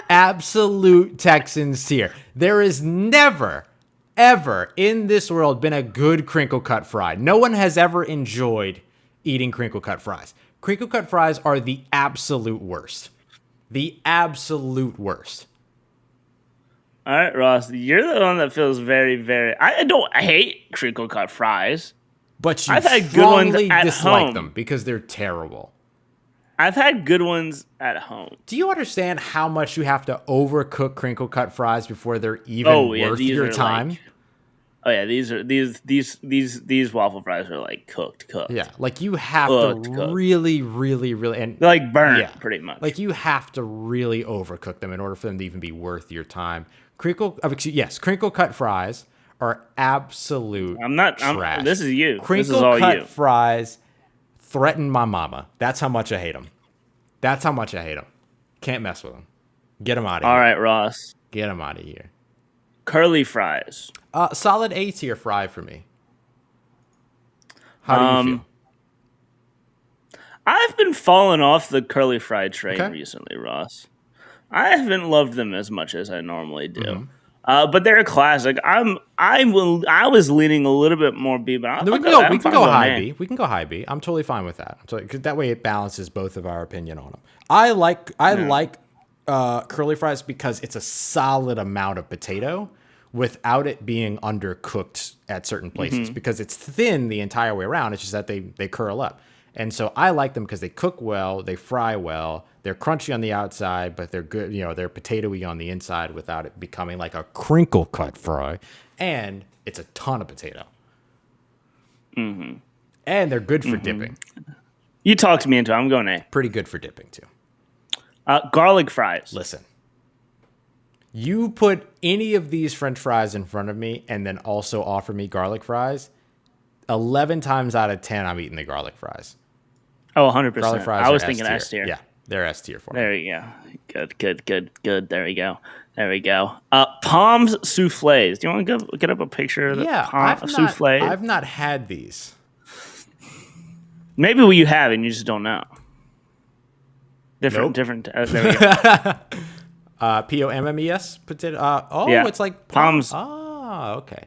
Speaker 2: Absolute Texans tier. There is never, ever in this world been a good crinkle cut fry. No one has ever enjoyed eating crinkle cut fries. Crinkle cut fries are the absolute worst. The absolute worst.
Speaker 1: All right, Ross, you're the one that feels very, very. I hate crinkle cut fries.
Speaker 2: But you
Speaker 1: I've had good ones at
Speaker 2: dislike
Speaker 1: home.
Speaker 2: them because they're terrible.
Speaker 1: I've had good ones at home.
Speaker 2: Do you understand how much you have to overcook crinkle cut fries before they're even worth your time?
Speaker 1: These waffle fries are like cooked.
Speaker 2: Yeah, like you have to really, and
Speaker 1: they're like burnt pretty much.
Speaker 2: Like you have to really overcook them in order for them to even be worth your time. Crinkle cut fries are absolute trash.
Speaker 1: This is you.
Speaker 2: Crinkle
Speaker 1: this is all
Speaker 2: cut
Speaker 1: you.
Speaker 2: fries threaten my mama. That's how much I hate them. Can't mess with them. Get them out of here.
Speaker 1: All right, Ross.
Speaker 2: Get them out of here.
Speaker 1: Curly fries.
Speaker 2: Solid A tier fry for me. How do you feel?
Speaker 1: I've been falling off the curly fry train recently, Ross. I haven't loved them as much as I normally do. But they're a classic. I was leaning a little bit more B, but
Speaker 2: we can go high B. We can go high B. I'm totally fine with that. Because that way it balances both of our opinion on them. I like curly fries because it's a solid amount of potato without it being undercooked at certain places, because it's thin the entire way around. It's just that they curl up. And so I like them because they cook well, they fry well, they're crunchy on the outside, but they're good, they're potatoey on the inside without it becoming like a crinkle cut fry. And it's a ton of potato. And they're good for dipping.
Speaker 1: You talked me into it. I'm going A.
Speaker 2: Pretty good for dipping too.
Speaker 1: Garlic fries.
Speaker 2: Listen, you put any of these French fries in front of me and then also offer me garlic fries, 11 times out of 10, I'm eating the garlic fries.
Speaker 1: Oh, 100%.
Speaker 2: Garlic fries
Speaker 1: I was
Speaker 2: are
Speaker 1: thinking
Speaker 2: S-tier.
Speaker 1: S tier.
Speaker 2: Yeah, they're S tier for me.
Speaker 1: There you go. Good. There we go. Palms soufflés. Do you want to get up a picture of the souffle?
Speaker 2: I've not had these.
Speaker 1: Maybe you have and you just don't know. Different. There we go.
Speaker 2: Pommes potato.
Speaker 1: Yeah.
Speaker 2: It's like
Speaker 1: Pommes.
Speaker 2: Oh, okay.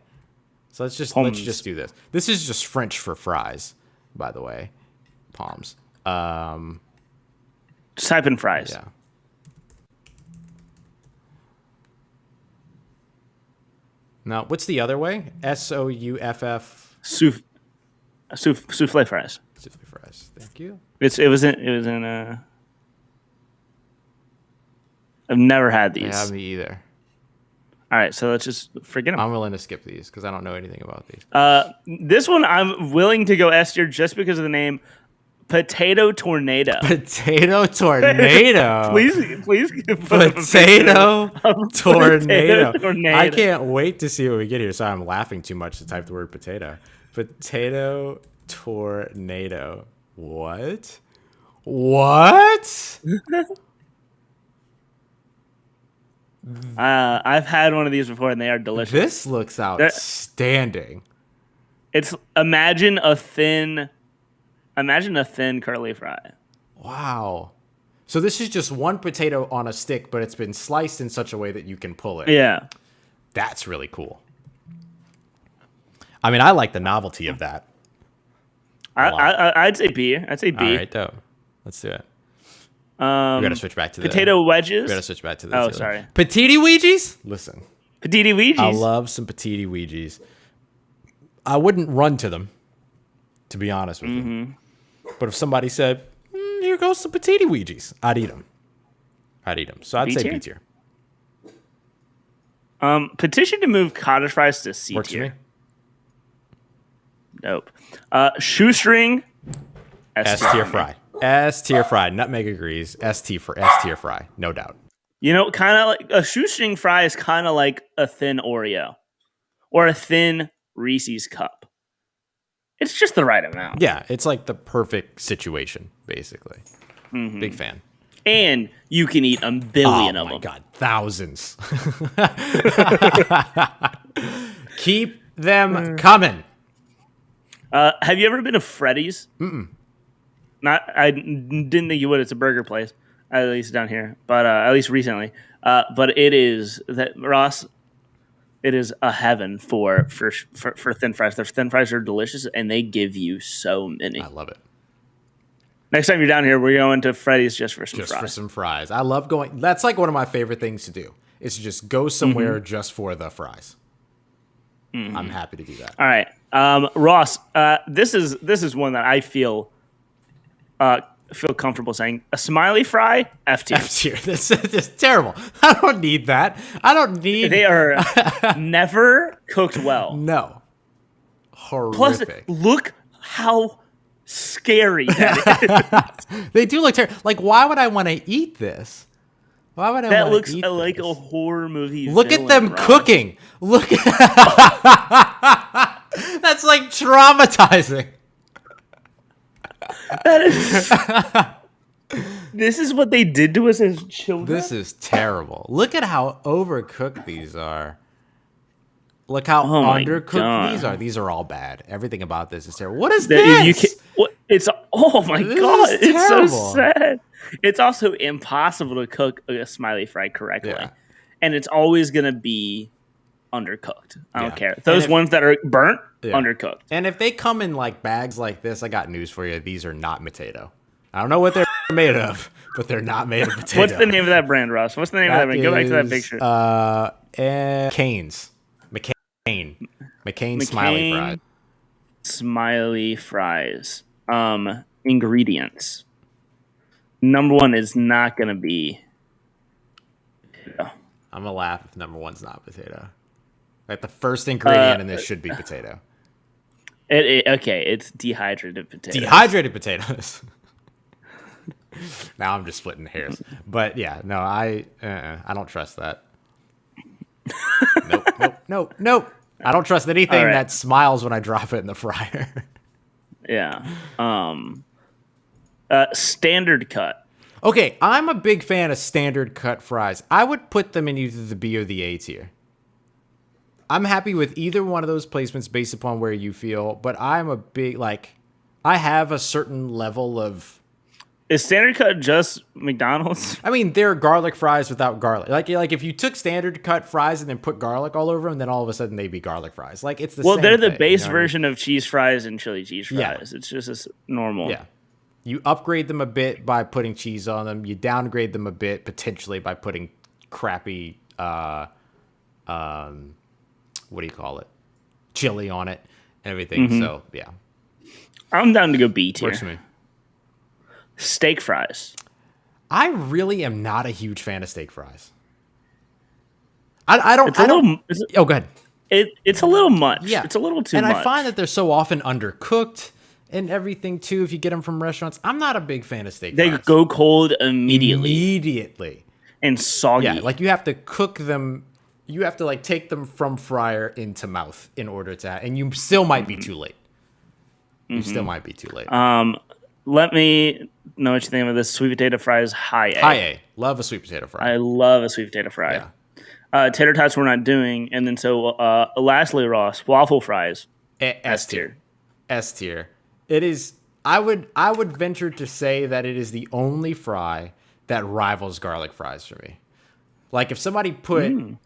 Speaker 2: So let's just
Speaker 1: Pommes.
Speaker 2: do this. This is just French for fries, by the way. Pommes.
Speaker 1: Just type in fries.
Speaker 2: Yeah. Now, what's the other way? SOUFF.
Speaker 1: Souffle fries.
Speaker 2: Souffle fries. Thank you.
Speaker 1: It was in I've never had these.
Speaker 2: Yeah, me either.
Speaker 1: All right, so let's just forget them.
Speaker 2: I'm willing to skip these because I don't know anything about these.
Speaker 1: This one I'm willing to go S tier just because of the name Potato Tornado.
Speaker 2: Potato tornado.
Speaker 1: please.
Speaker 2: Potato tornado.
Speaker 1: tornado.
Speaker 2: I can't wait to see what we get here. Sorry, I'm laughing too much to type the word potato. Potato tornado. What?
Speaker 1: I've had one of these before, and they are delicious.
Speaker 2: This looks outstanding.
Speaker 1: It's imagine a thin curly fry.
Speaker 2: Wow. So this is just one potato on a stick, but it's been sliced in such a way that you can pull it.
Speaker 1: Yeah.
Speaker 2: That's really cool. I mean, I like the novelty of that.
Speaker 1: I'd say B. I'd say B.
Speaker 2: All right, dope. Let's do it. We gotta switch back to
Speaker 1: potato wedges.
Speaker 2: We gotta switch back to this.
Speaker 1: Oh, sorry.
Speaker 2: Petiti Ouija's? Listen.
Speaker 1: Petiti Ouija's.
Speaker 2: I love some Petiti Ouija's. I wouldn't run to them, to be honest with you. But if somebody said, here goes some Petiti Ouija's, I'd eat them. So I'd say B tier.
Speaker 1: Petition to move cottage fries to C
Speaker 2: Works for me.
Speaker 1: tier. Nope. Shoestring.
Speaker 2: S tier fry. S tier fry. Nutmeg agrees. S tier fry. No doubt.
Speaker 1: You know, kind of like a shoestring fry is kind of like a thin Oreo or a thin Reese's cup. It's just the right amount.
Speaker 2: Yeah, it's like the perfect situation, basically. Big fan.
Speaker 1: And you can eat a billion of them.
Speaker 2: Oh my God, thousands. Keep them coming.
Speaker 1: Have you ever been to Freddy's? I didn't think you would. It's a burger place, at least down here, but at least recently. But it is that Ross. It is a heaven for thin fries. Their thin fries are delicious, and they give you so many.
Speaker 2: I love it.
Speaker 1: Next time you're down here, we're going to Freddy's just for some
Speaker 2: fries. I love going. That's like one of my favorite things to do. Is to just go somewhere just for the fries. I'm happy to do that.
Speaker 1: All right, Ross. This is one that I feel comfortable saying. A smiley fry, F tier.
Speaker 2: F tier. This is terrible. I don't need that. I don't need.
Speaker 1: They are never cooked well.
Speaker 2: No. Horrific.
Speaker 1: Plus, look how scary that is.
Speaker 2: They do look terrible. Like, why would I want to eat this? Why would I
Speaker 1: that
Speaker 2: want to eat
Speaker 1: looks like
Speaker 2: this?
Speaker 1: a horror movie.
Speaker 2: Look at them
Speaker 1: Ross.
Speaker 2: cooking. Look at that's like traumatizing.
Speaker 1: That is. This is what they did to us as children.
Speaker 2: This is terrible. Look at how overcooked these are. Look how undercooked these are. These are all bad. Everything about this is terrible. What is this?
Speaker 1: It's oh my
Speaker 2: This
Speaker 1: God!
Speaker 2: is
Speaker 1: It's
Speaker 2: terrible.
Speaker 1: so sad. It's also impossible to cook a smiley fry correctly, and it's always gonna be undercooked. I don't care. Those ones that are burnt, undercooked.
Speaker 2: And if they come in like bags like this, I got news for you. These are not potato. I don't know what they're made of, but they're not made of potato.
Speaker 1: What's the name of that brand, Ross? What's the name of that brand? Go back to that picture.
Speaker 2: Cane's. McCain smiley fries.
Speaker 1: Smiley fries. Ingredients. Number one is not going to be.
Speaker 2: I'm going to laugh if number one's not potato. Like the first ingredient in this should be potato.
Speaker 1: Okay, it's dehydrated potatoes.
Speaker 2: Dehydrated potatoes. Now I'm just splitting hairs. But yeah, no, I don't trust that. Nope. I don't trust anything that smiles when I drop it in the fryer.
Speaker 1: Yeah. Standard cut.
Speaker 2: Okay, I'm a big fan of standard cut fries. I would put them in either the B or the A tier. I'm happy with either one of those placements based upon where you feel, but I'm a big, I have a certain level of
Speaker 1: Is standard cut just McDonald's?
Speaker 2: I mean, they're garlic fries without garlic. Like if you took standard cut fries and then put garlic all over them, then all of a sudden they'd be garlic fries. Like it's the
Speaker 1: Well,
Speaker 2: same
Speaker 1: they're the
Speaker 2: thing,
Speaker 1: base
Speaker 2: you know what I mean?
Speaker 1: version of cheese fries and chili cheese
Speaker 2: Yeah.
Speaker 1: fries. It's just as normal.
Speaker 2: Yeah. You upgrade them a bit by putting cheese on them. You downgrade them a bit potentially by putting crappy what do you call it? Chili on it and everything. So, yeah.
Speaker 1: I'm down to go B tier.
Speaker 2: Works for me.
Speaker 1: Steak fries.
Speaker 2: I really am not a huge fan of steak fries. I don't.
Speaker 1: It's a little.
Speaker 2: Oh, go ahead.
Speaker 1: It's a little much.
Speaker 2: Yeah,
Speaker 1: It's a little too
Speaker 2: and
Speaker 1: much.
Speaker 2: I find that they're so often undercooked and everything too. If you get them from restaurants, I'm not a big fan of steak
Speaker 1: they
Speaker 2: fries.
Speaker 1: go cold immediately
Speaker 2: Immediately.
Speaker 1: and soggy.
Speaker 2: Yeah, like you have to cook them. You have to like take them from fryer into mouth in order to, and you still might be too late. You still might be too late.
Speaker 1: Let me know what you think of this sweet potato fries. High A.
Speaker 2: High A. Love a sweet potato fry.
Speaker 1: I love a sweet potato fry.
Speaker 2: Yeah.
Speaker 1: Tater tots we're not doing, and then lastly, Ross, waffle fries.
Speaker 2: S tier. S tier. It is. I would venture to say that it is the only fry that rivals garlic fries for me. Like if somebody put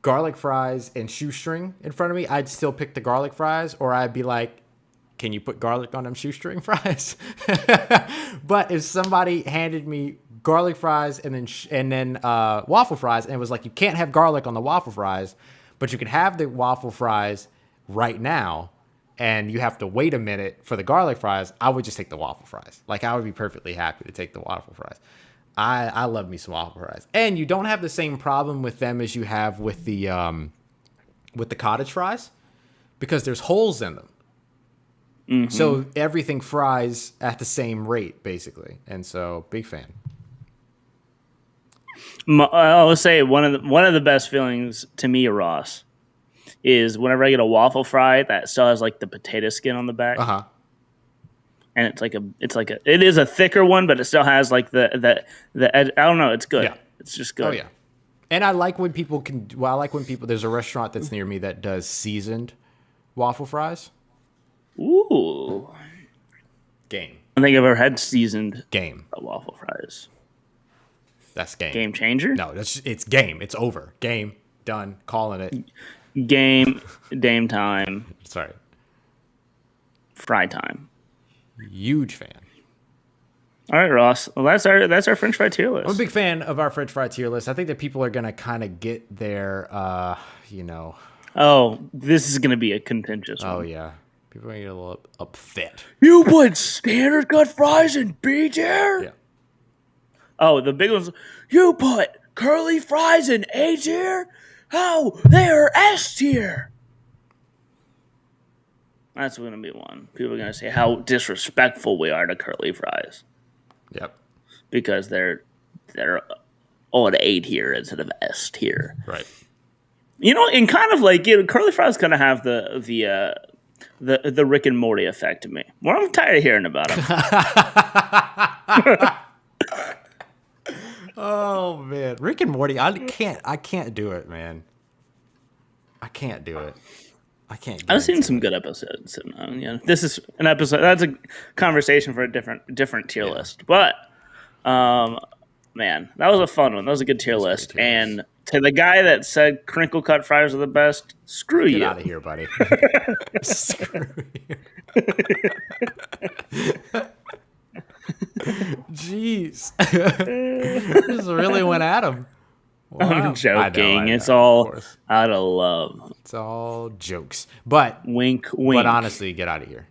Speaker 2: garlic fries and shoestring in front of me, I'd still pick the garlic fries, or I'd be like, can you put garlic on them shoestring fries? But if somebody handed me garlic fries and then waffle fries, and it was like, you can't have garlic on the waffle fries, but you can have the waffle fries right now, and you have to wait a minute for the garlic fries, I would just take the waffle fries. Like I would be perfectly happy to take the waffle fries. I love me some waffle fries, and you don't have the same problem with them as you have with the cottage fries, because there's holes in them. So everything fries at the same rate, basically, and so big fan.
Speaker 1: I will say one of the best feelings to me, Ross, is whenever I get a waffle fry that still has like the potato skin on the back, and it is a thicker one, but it still has like the edge. I don't know. It's good.
Speaker 2: Yeah.
Speaker 1: It's just good.
Speaker 2: Oh yeah, and I like when people can. Well, I like when people. There's a restaurant that's near me that does seasoned waffle fries.
Speaker 1: Ooh.
Speaker 2: Game.
Speaker 1: I don't think I've ever had seasoned
Speaker 2: Game.
Speaker 1: waffle fries.
Speaker 2: That's game.
Speaker 1: Game changer?
Speaker 2: No, it's game. It's over. Game. Done. Calling it.
Speaker 1: Dame time.
Speaker 2: Sorry.
Speaker 1: Fry time.
Speaker 2: Huge fan.
Speaker 1: All right, Ross. Well, that's our French fry tier list.
Speaker 2: I'm a big fan of our French fry tier list. I think that people are gonna kind of get their,
Speaker 1: Oh, this is gonna be a contentious one.
Speaker 2: Oh yeah, people are gonna get a little upset.
Speaker 1: You put standard cut fries in B tier?
Speaker 2: Yeah.
Speaker 1: Oh, the big ones. You put curly fries in A tier? Oh, they're S tier. That's going to be one. People are going to say how disrespectful we are to curly fries
Speaker 2: Yep.
Speaker 1: because they're on A tier instead of S tier.
Speaker 2: Right.
Speaker 1: You know, and kind of like curly fries kind of have the Rick and Morty effect to me. Well, I'm tired of hearing about them.
Speaker 2: Oh man, Rick and Morty. I can't do it, man. I can't do it. I can't.
Speaker 1: I've seen some good episodes. And, yeah, this is an episode. That's a conversation for a different tier list. But, man, that was a fun one. That was a good tier list. And to the guy that said crinkle cut fries are the best, screw you.
Speaker 2: Get out of here, buddy. Screw you. Jeez. Just really went at him. Wow.
Speaker 1: I'm joking.
Speaker 2: I know,
Speaker 1: it's all
Speaker 2: of
Speaker 1: out of love.
Speaker 2: It's all jokes. But
Speaker 1: wink, wink.
Speaker 2: But honestly, get out of here.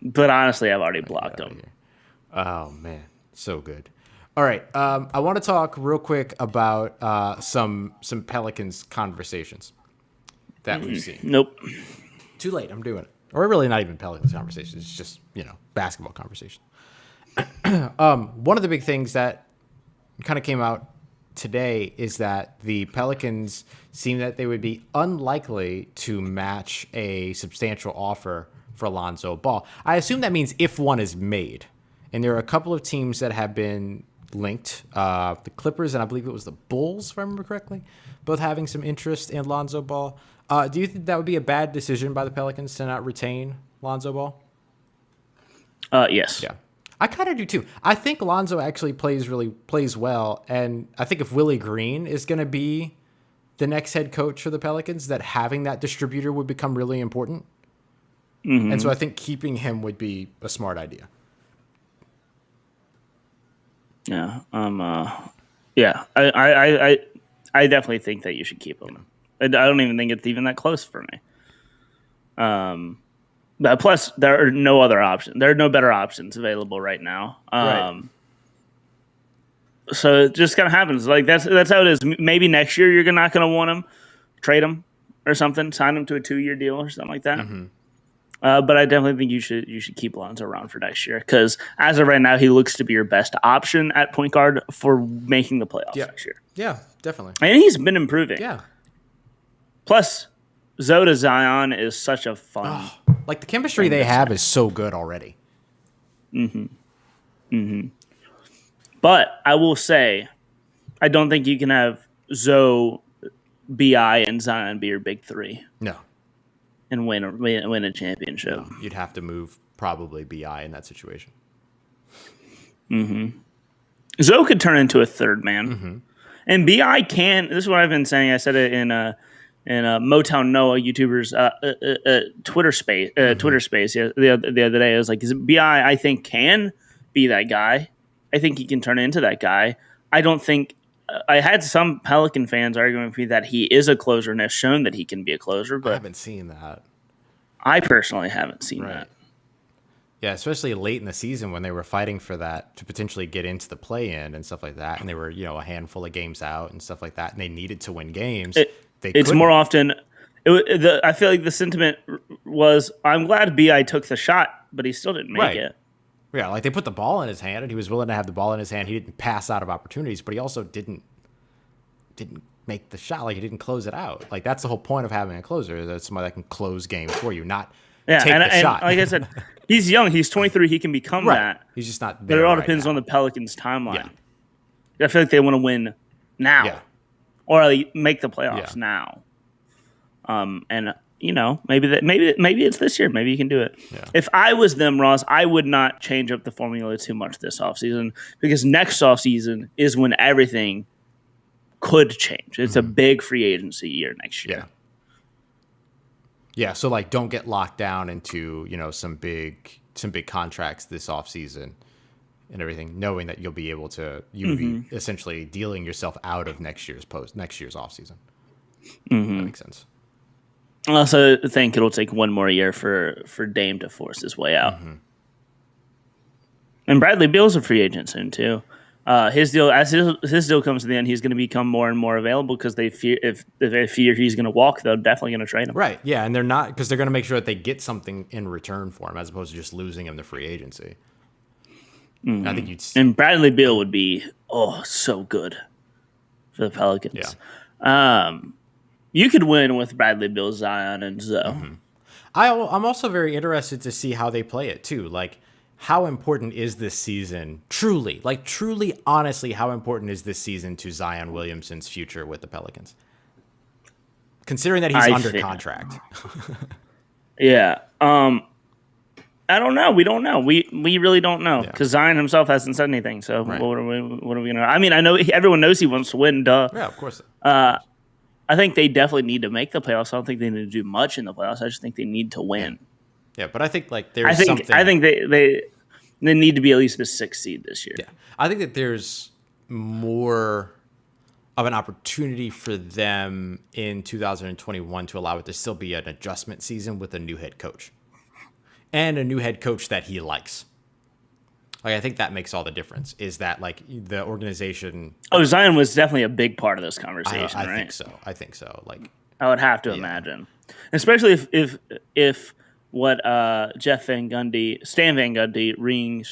Speaker 1: But honestly, I've already blocked them.
Speaker 2: Oh man, so good. All right, I want to talk real quick about some Pelicans conversations that we've seen.
Speaker 1: Nope.
Speaker 2: Too late. I'm doing it. Or really not even Pelicans conversations. It's just basketball conversation. One of the big things that kind of came out today is that the Pelicans seem that they would be unlikely to match a substantial offer for Lonzo Ball. I assume that means if one is made. And there are a couple of teams that have been linked. The Clippers and I believe it was the Bulls, if I remember correctly, both having some interest in Lonzo Ball. Do you think that would be a bad decision by the Pelicans to not retain Lonzo Ball?
Speaker 1: Yes.
Speaker 2: Yeah. I kind of do too. I think Lonzo actually plays well, and I think if Willie Green is going to be the next head coach for the Pelicans, that having that distributor would become really important. Mm-hmm. And so I think keeping him would be a smart idea.
Speaker 1: Yeah. Yeah. I definitely think that you should keep him. I don't even think it's even that close for me. But plus, there are no other options. There are no better options available right now.
Speaker 2: Right.
Speaker 1: So it just kind of happens. Like that's how it is. Maybe next year you're not going to want him, trade him or something, sign him to a 2-year deal or something like that. Mm-hmm. But I definitely think you should keep Lonzo around for next year because as of right now, he looks to be your best option at point guard for making the playoffs next year.
Speaker 2: Yeah, definitely.
Speaker 1: And he's been improving.
Speaker 2: Yeah.
Speaker 1: Plus, Zoda Zion is such a fun.
Speaker 2: Like the chemistry they have is so good already.
Speaker 1: Mm-hmm. Mm-hmm. But I will say, I don't think you can have Zoe, BI, and Zion be your big three.
Speaker 2: No.
Speaker 1: And win a championship.
Speaker 2: No, you'd have to move probably BI in that situation.
Speaker 1: Mm-hmm. Zoe could turn into a third man. Mm-hmm. And BI can. This is what I've been saying. I said it in Motown Noah YouTuber's Twitter space. Twitter space the other day. I was like, BI, I think, can be that guy. I think he can turn into that guy. I don't think. I had some Pelican fans arguing with me that he is a closer and has shown that he can be a closer, but
Speaker 2: I haven't seen that.
Speaker 1: I personally haven't seen that.
Speaker 2: Yeah, especially late in the season when they were fighting for that to potentially get into the play-in and stuff like that, and they were a handful of games out and stuff like that, and they needed to win games.
Speaker 1: It's more often. I feel like the sentiment was, I'm glad BI took the shot, but he still didn't make it.
Speaker 2: Yeah, like they put the ball in his hand, and he was willing to have the ball in his hand. He didn't pass out of opportunities, but he also didn't make the shot. Like he didn't close it out. Like that's the whole point of having a closer. That's somebody that can close games for you, not take the shot.
Speaker 1: Like I said, he's young. He's 23. He can become that.
Speaker 2: He's just not.
Speaker 1: But it all depends on the Pelicans' timeline. Yeah. I feel like they want to win now, or make the playoffs now. And maybe it's this year. Maybe you can do it. Yeah. If I was them, Ross, I would not change up the formula too much this offseason because next offseason is when everything could change. It's a big free agency year next year.
Speaker 2: Yeah. So like, don't get locked down into some big contracts this offseason and everything, knowing that you'll be able to be essentially dealing yourself out of next year's offseason. That makes sense.
Speaker 1: I also think it'll take one more year for Dame to force his way out. Mm-hmm. And Bradley Beal's a free agent soon too. His deal comes to the end, he's going to become more and more available because they fear if they fear he's going to walk, they're definitely going to trade him.
Speaker 2: Right? Yeah, and they're not because they're going to make sure that they get something in return for him as opposed to just losing him to free agency.
Speaker 1: Mm-hmm. I think and Bradley Beal would be so good for the Pelicans. Yeah. You could win with Bradley Beal, Zion, and Zoe. Mm-hmm.
Speaker 2: I'm also very interested to see how they play it, too. Like, how important is this season? Truly, honestly, how important is this season to Zion Williamson's future with the Pelicans? Considering that he's under contract.
Speaker 1: Yeah. I don't know. We don't know. We really don't know because Zion himself hasn't said anything. So what are we going to know? I mean, I know everyone knows he wants to win, duh.
Speaker 2: Yeah, of course.
Speaker 1: I think they definitely need to make the playoffs. I don't think they need to do much in the playoffs. I just think they need to win.
Speaker 2: Yeah, but I think there's something.
Speaker 1: I think they need to be at least the 6th seed this year.
Speaker 2: Yeah, I think that there's more of an opportunity for them in 2021 to allow it to still be an adjustment season with a new head coach and a new head coach that he likes. Like, I think that makes all the difference. Is that like the organization? Oh,
Speaker 1: Zion was definitely a big part of this conversation.
Speaker 2: I think so. Like,
Speaker 1: I would have to imagine, especially if what Stan Van Gundy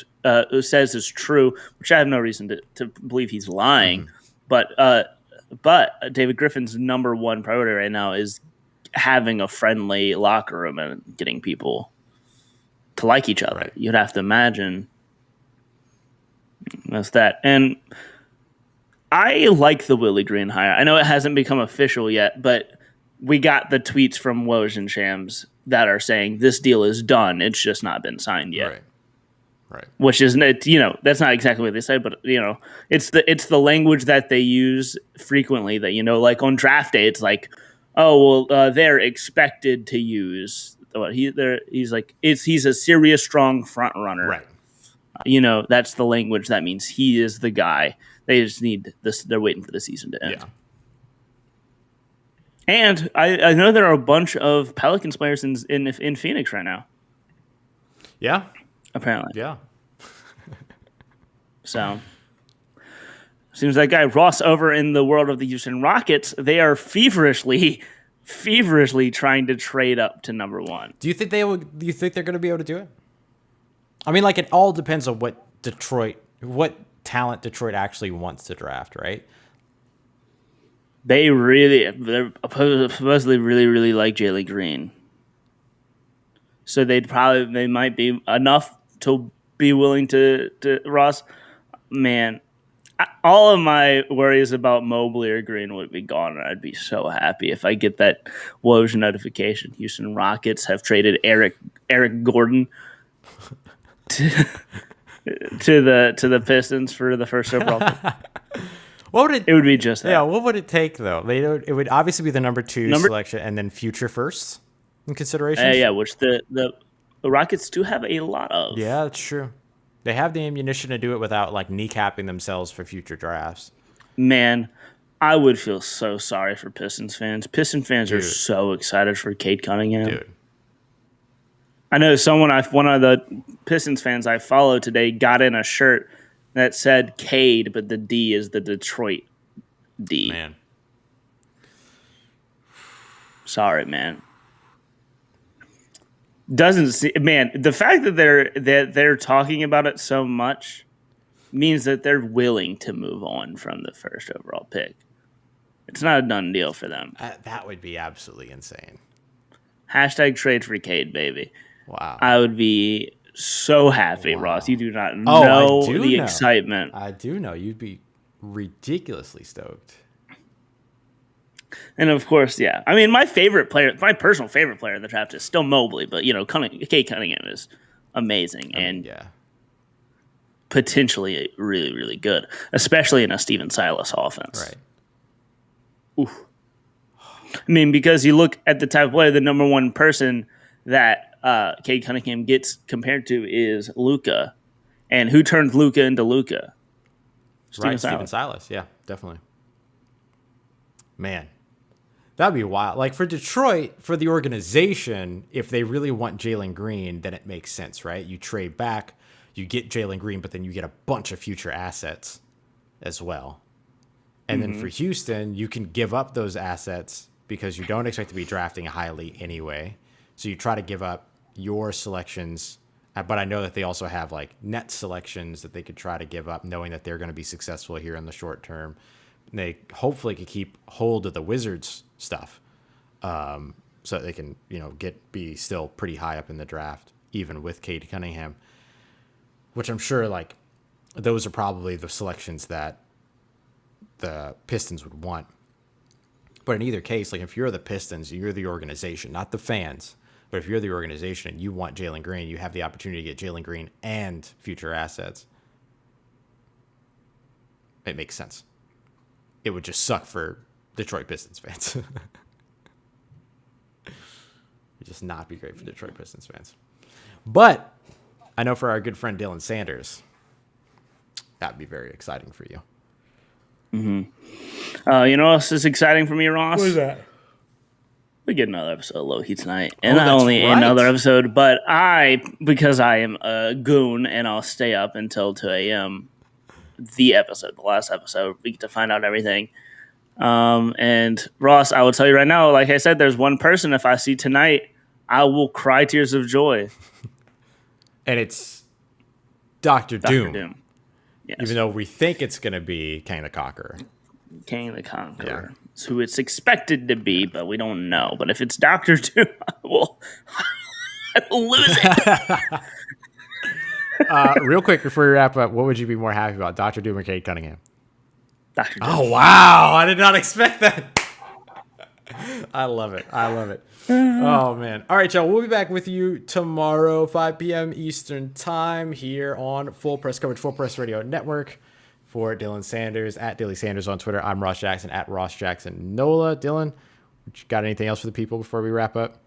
Speaker 1: says is true, which I have no reason to believe he's lying. Mm-hmm. But David Griffin's number one priority right now is having a friendly locker room and getting people to like each other. Right. You'd have to imagine. That's that. And I like the Willie Green hire. I know it hasn't become official yet, but we got the tweets from Woj and Shams that are saying this deal is done. It's just not been signed yet.
Speaker 2: Right. Right.
Speaker 1: Which is, that's not exactly what they say, but it's the language that they use frequently. That like on draft day, it's like, oh well, they're expected to use. He's like he's a serious, strong front runner.
Speaker 2: Right.
Speaker 1: That's the language. That means he is the guy. They just need this. They're waiting for the season to end.
Speaker 2: Yeah.
Speaker 1: And I know there are a bunch of Pelicans players in Phoenix right now.
Speaker 2: Yeah.
Speaker 1: Apparently.
Speaker 2: Yeah.
Speaker 1: So, seems that guy Ross over in the world of the Houston Rockets, they are feverishly trying to trade up to number 1.
Speaker 2: Do you think they're going to be able to do it? I mean, like, it all depends on what talent Detroit actually wants to draft, right?
Speaker 1: They're supposedly really, really like Jalen Green. So they might be enough to be willing to Ross. Man, all of my worries about Mobley or Green would be gone, and I'd be so happy if I get that Woj notification. Houston Rockets have traded Eric Gordon to the Pistons for the first overall pick. It would be just that.
Speaker 2: Yeah, what would it take though? It would obviously be the number 2 selection and then future firsts in consideration.
Speaker 1: Yeah, which the Rockets do have a lot of.
Speaker 2: Yeah, that's true. They have the ammunition to do it without like kneecapping themselves for future drafts.
Speaker 1: Man, I would feel so sorry for Pistons fans. Pistons fans are so excited for Cade Cunningham.
Speaker 2: Dude.
Speaker 1: I know one of the Pistons fans I follow today got in a shirt that said Cade, but the D is the Detroit D.
Speaker 2: Man.
Speaker 1: Sorry, man. The fact that they're talking about it so much means that they're willing to move on from the first overall pick. It's not a done deal for them.
Speaker 2: That would be absolutely insane.
Speaker 1: # trade for Cade, baby.
Speaker 2: Wow.
Speaker 1: I would be so happy, Ross. You do not know the excitement.
Speaker 2: I do know. You'd be ridiculously stoked.
Speaker 1: And of course, yeah. I mean, my personal favorite player in the draft is still Mobley, but Cade Cunningham is amazing and potentially really, really good, especially in a Steven Silas offense.
Speaker 2: Right.
Speaker 1: Oof. I mean, because you look at the type of player, the number 1 person that Cade Cunningham gets compared to is Luka, and who turned Luka into Luka?
Speaker 2: Steven Silas. Yeah, definitely. Man. That'd be wild. Like for Detroit, for the organization, if they really want Jalen Green, then it makes sense, right? You trade back, you get Jalen Green, but then you get a bunch of future assets as well. And then for Houston, you can give up those assets because you don't expect to be drafting highly anyway. So you try to give up your selections, but I know that they also have like net selections that they could try to give up, knowing that they're going to be successful here in the short term. And they hopefully could keep hold of the Wizards stuff, so that they can be still pretty high up in the draft, even with Cade Cunningham. Which I'm sure like those are probably the selections that the Pistons would want. But in either case, like if you're the Pistons, you're the organization, not the fans. But if you're the organization and you want Jalen Green, you have the opportunity to get Jalen Green and future assets. It makes sense. It would just suck for Detroit Pistons fans. It would just not be great for Detroit Pistons fans. But I know for our good friend Dylan Sanders, that would be very exciting for you.
Speaker 1: Mm-hmm. You know what else is exciting for me, Ross?
Speaker 2: What is that?
Speaker 1: We get another episode of Low Heat tonight. And not only another episode, but because I am a goon and I'll stay up until 2 a.m., the last episode, we get to find out everything. And Ross, I will tell you right now, like I said, there's one person, if I see tonight, I will cry tears of joy.
Speaker 2: And it's Dr. Doom.
Speaker 1: Yes.
Speaker 2: Even though we think it's going to be Kang the Conqueror.
Speaker 1: Kang the Conqueror. Yeah. It's who it's expected to be, but we don't know. But if it's Dr. Doom, I will lose it.
Speaker 2: Real quick before we wrap up, what would you be more happy about, Dr. Doom or Cade Cunningham?
Speaker 1: Dr. Doom.
Speaker 2: Oh, wow. I did not expect that. I love it. Oh, man. All right, y'all. We'll be back with you tomorrow, 5 p.m. Eastern time here on Full Press Coverage, Full Press Radio Network. For Dylan Sanders, at Dilly Sanders on Twitter. I'm Ross Jackson, at Ross Jackson Nola. Dylan, got anything else for the people before we wrap up?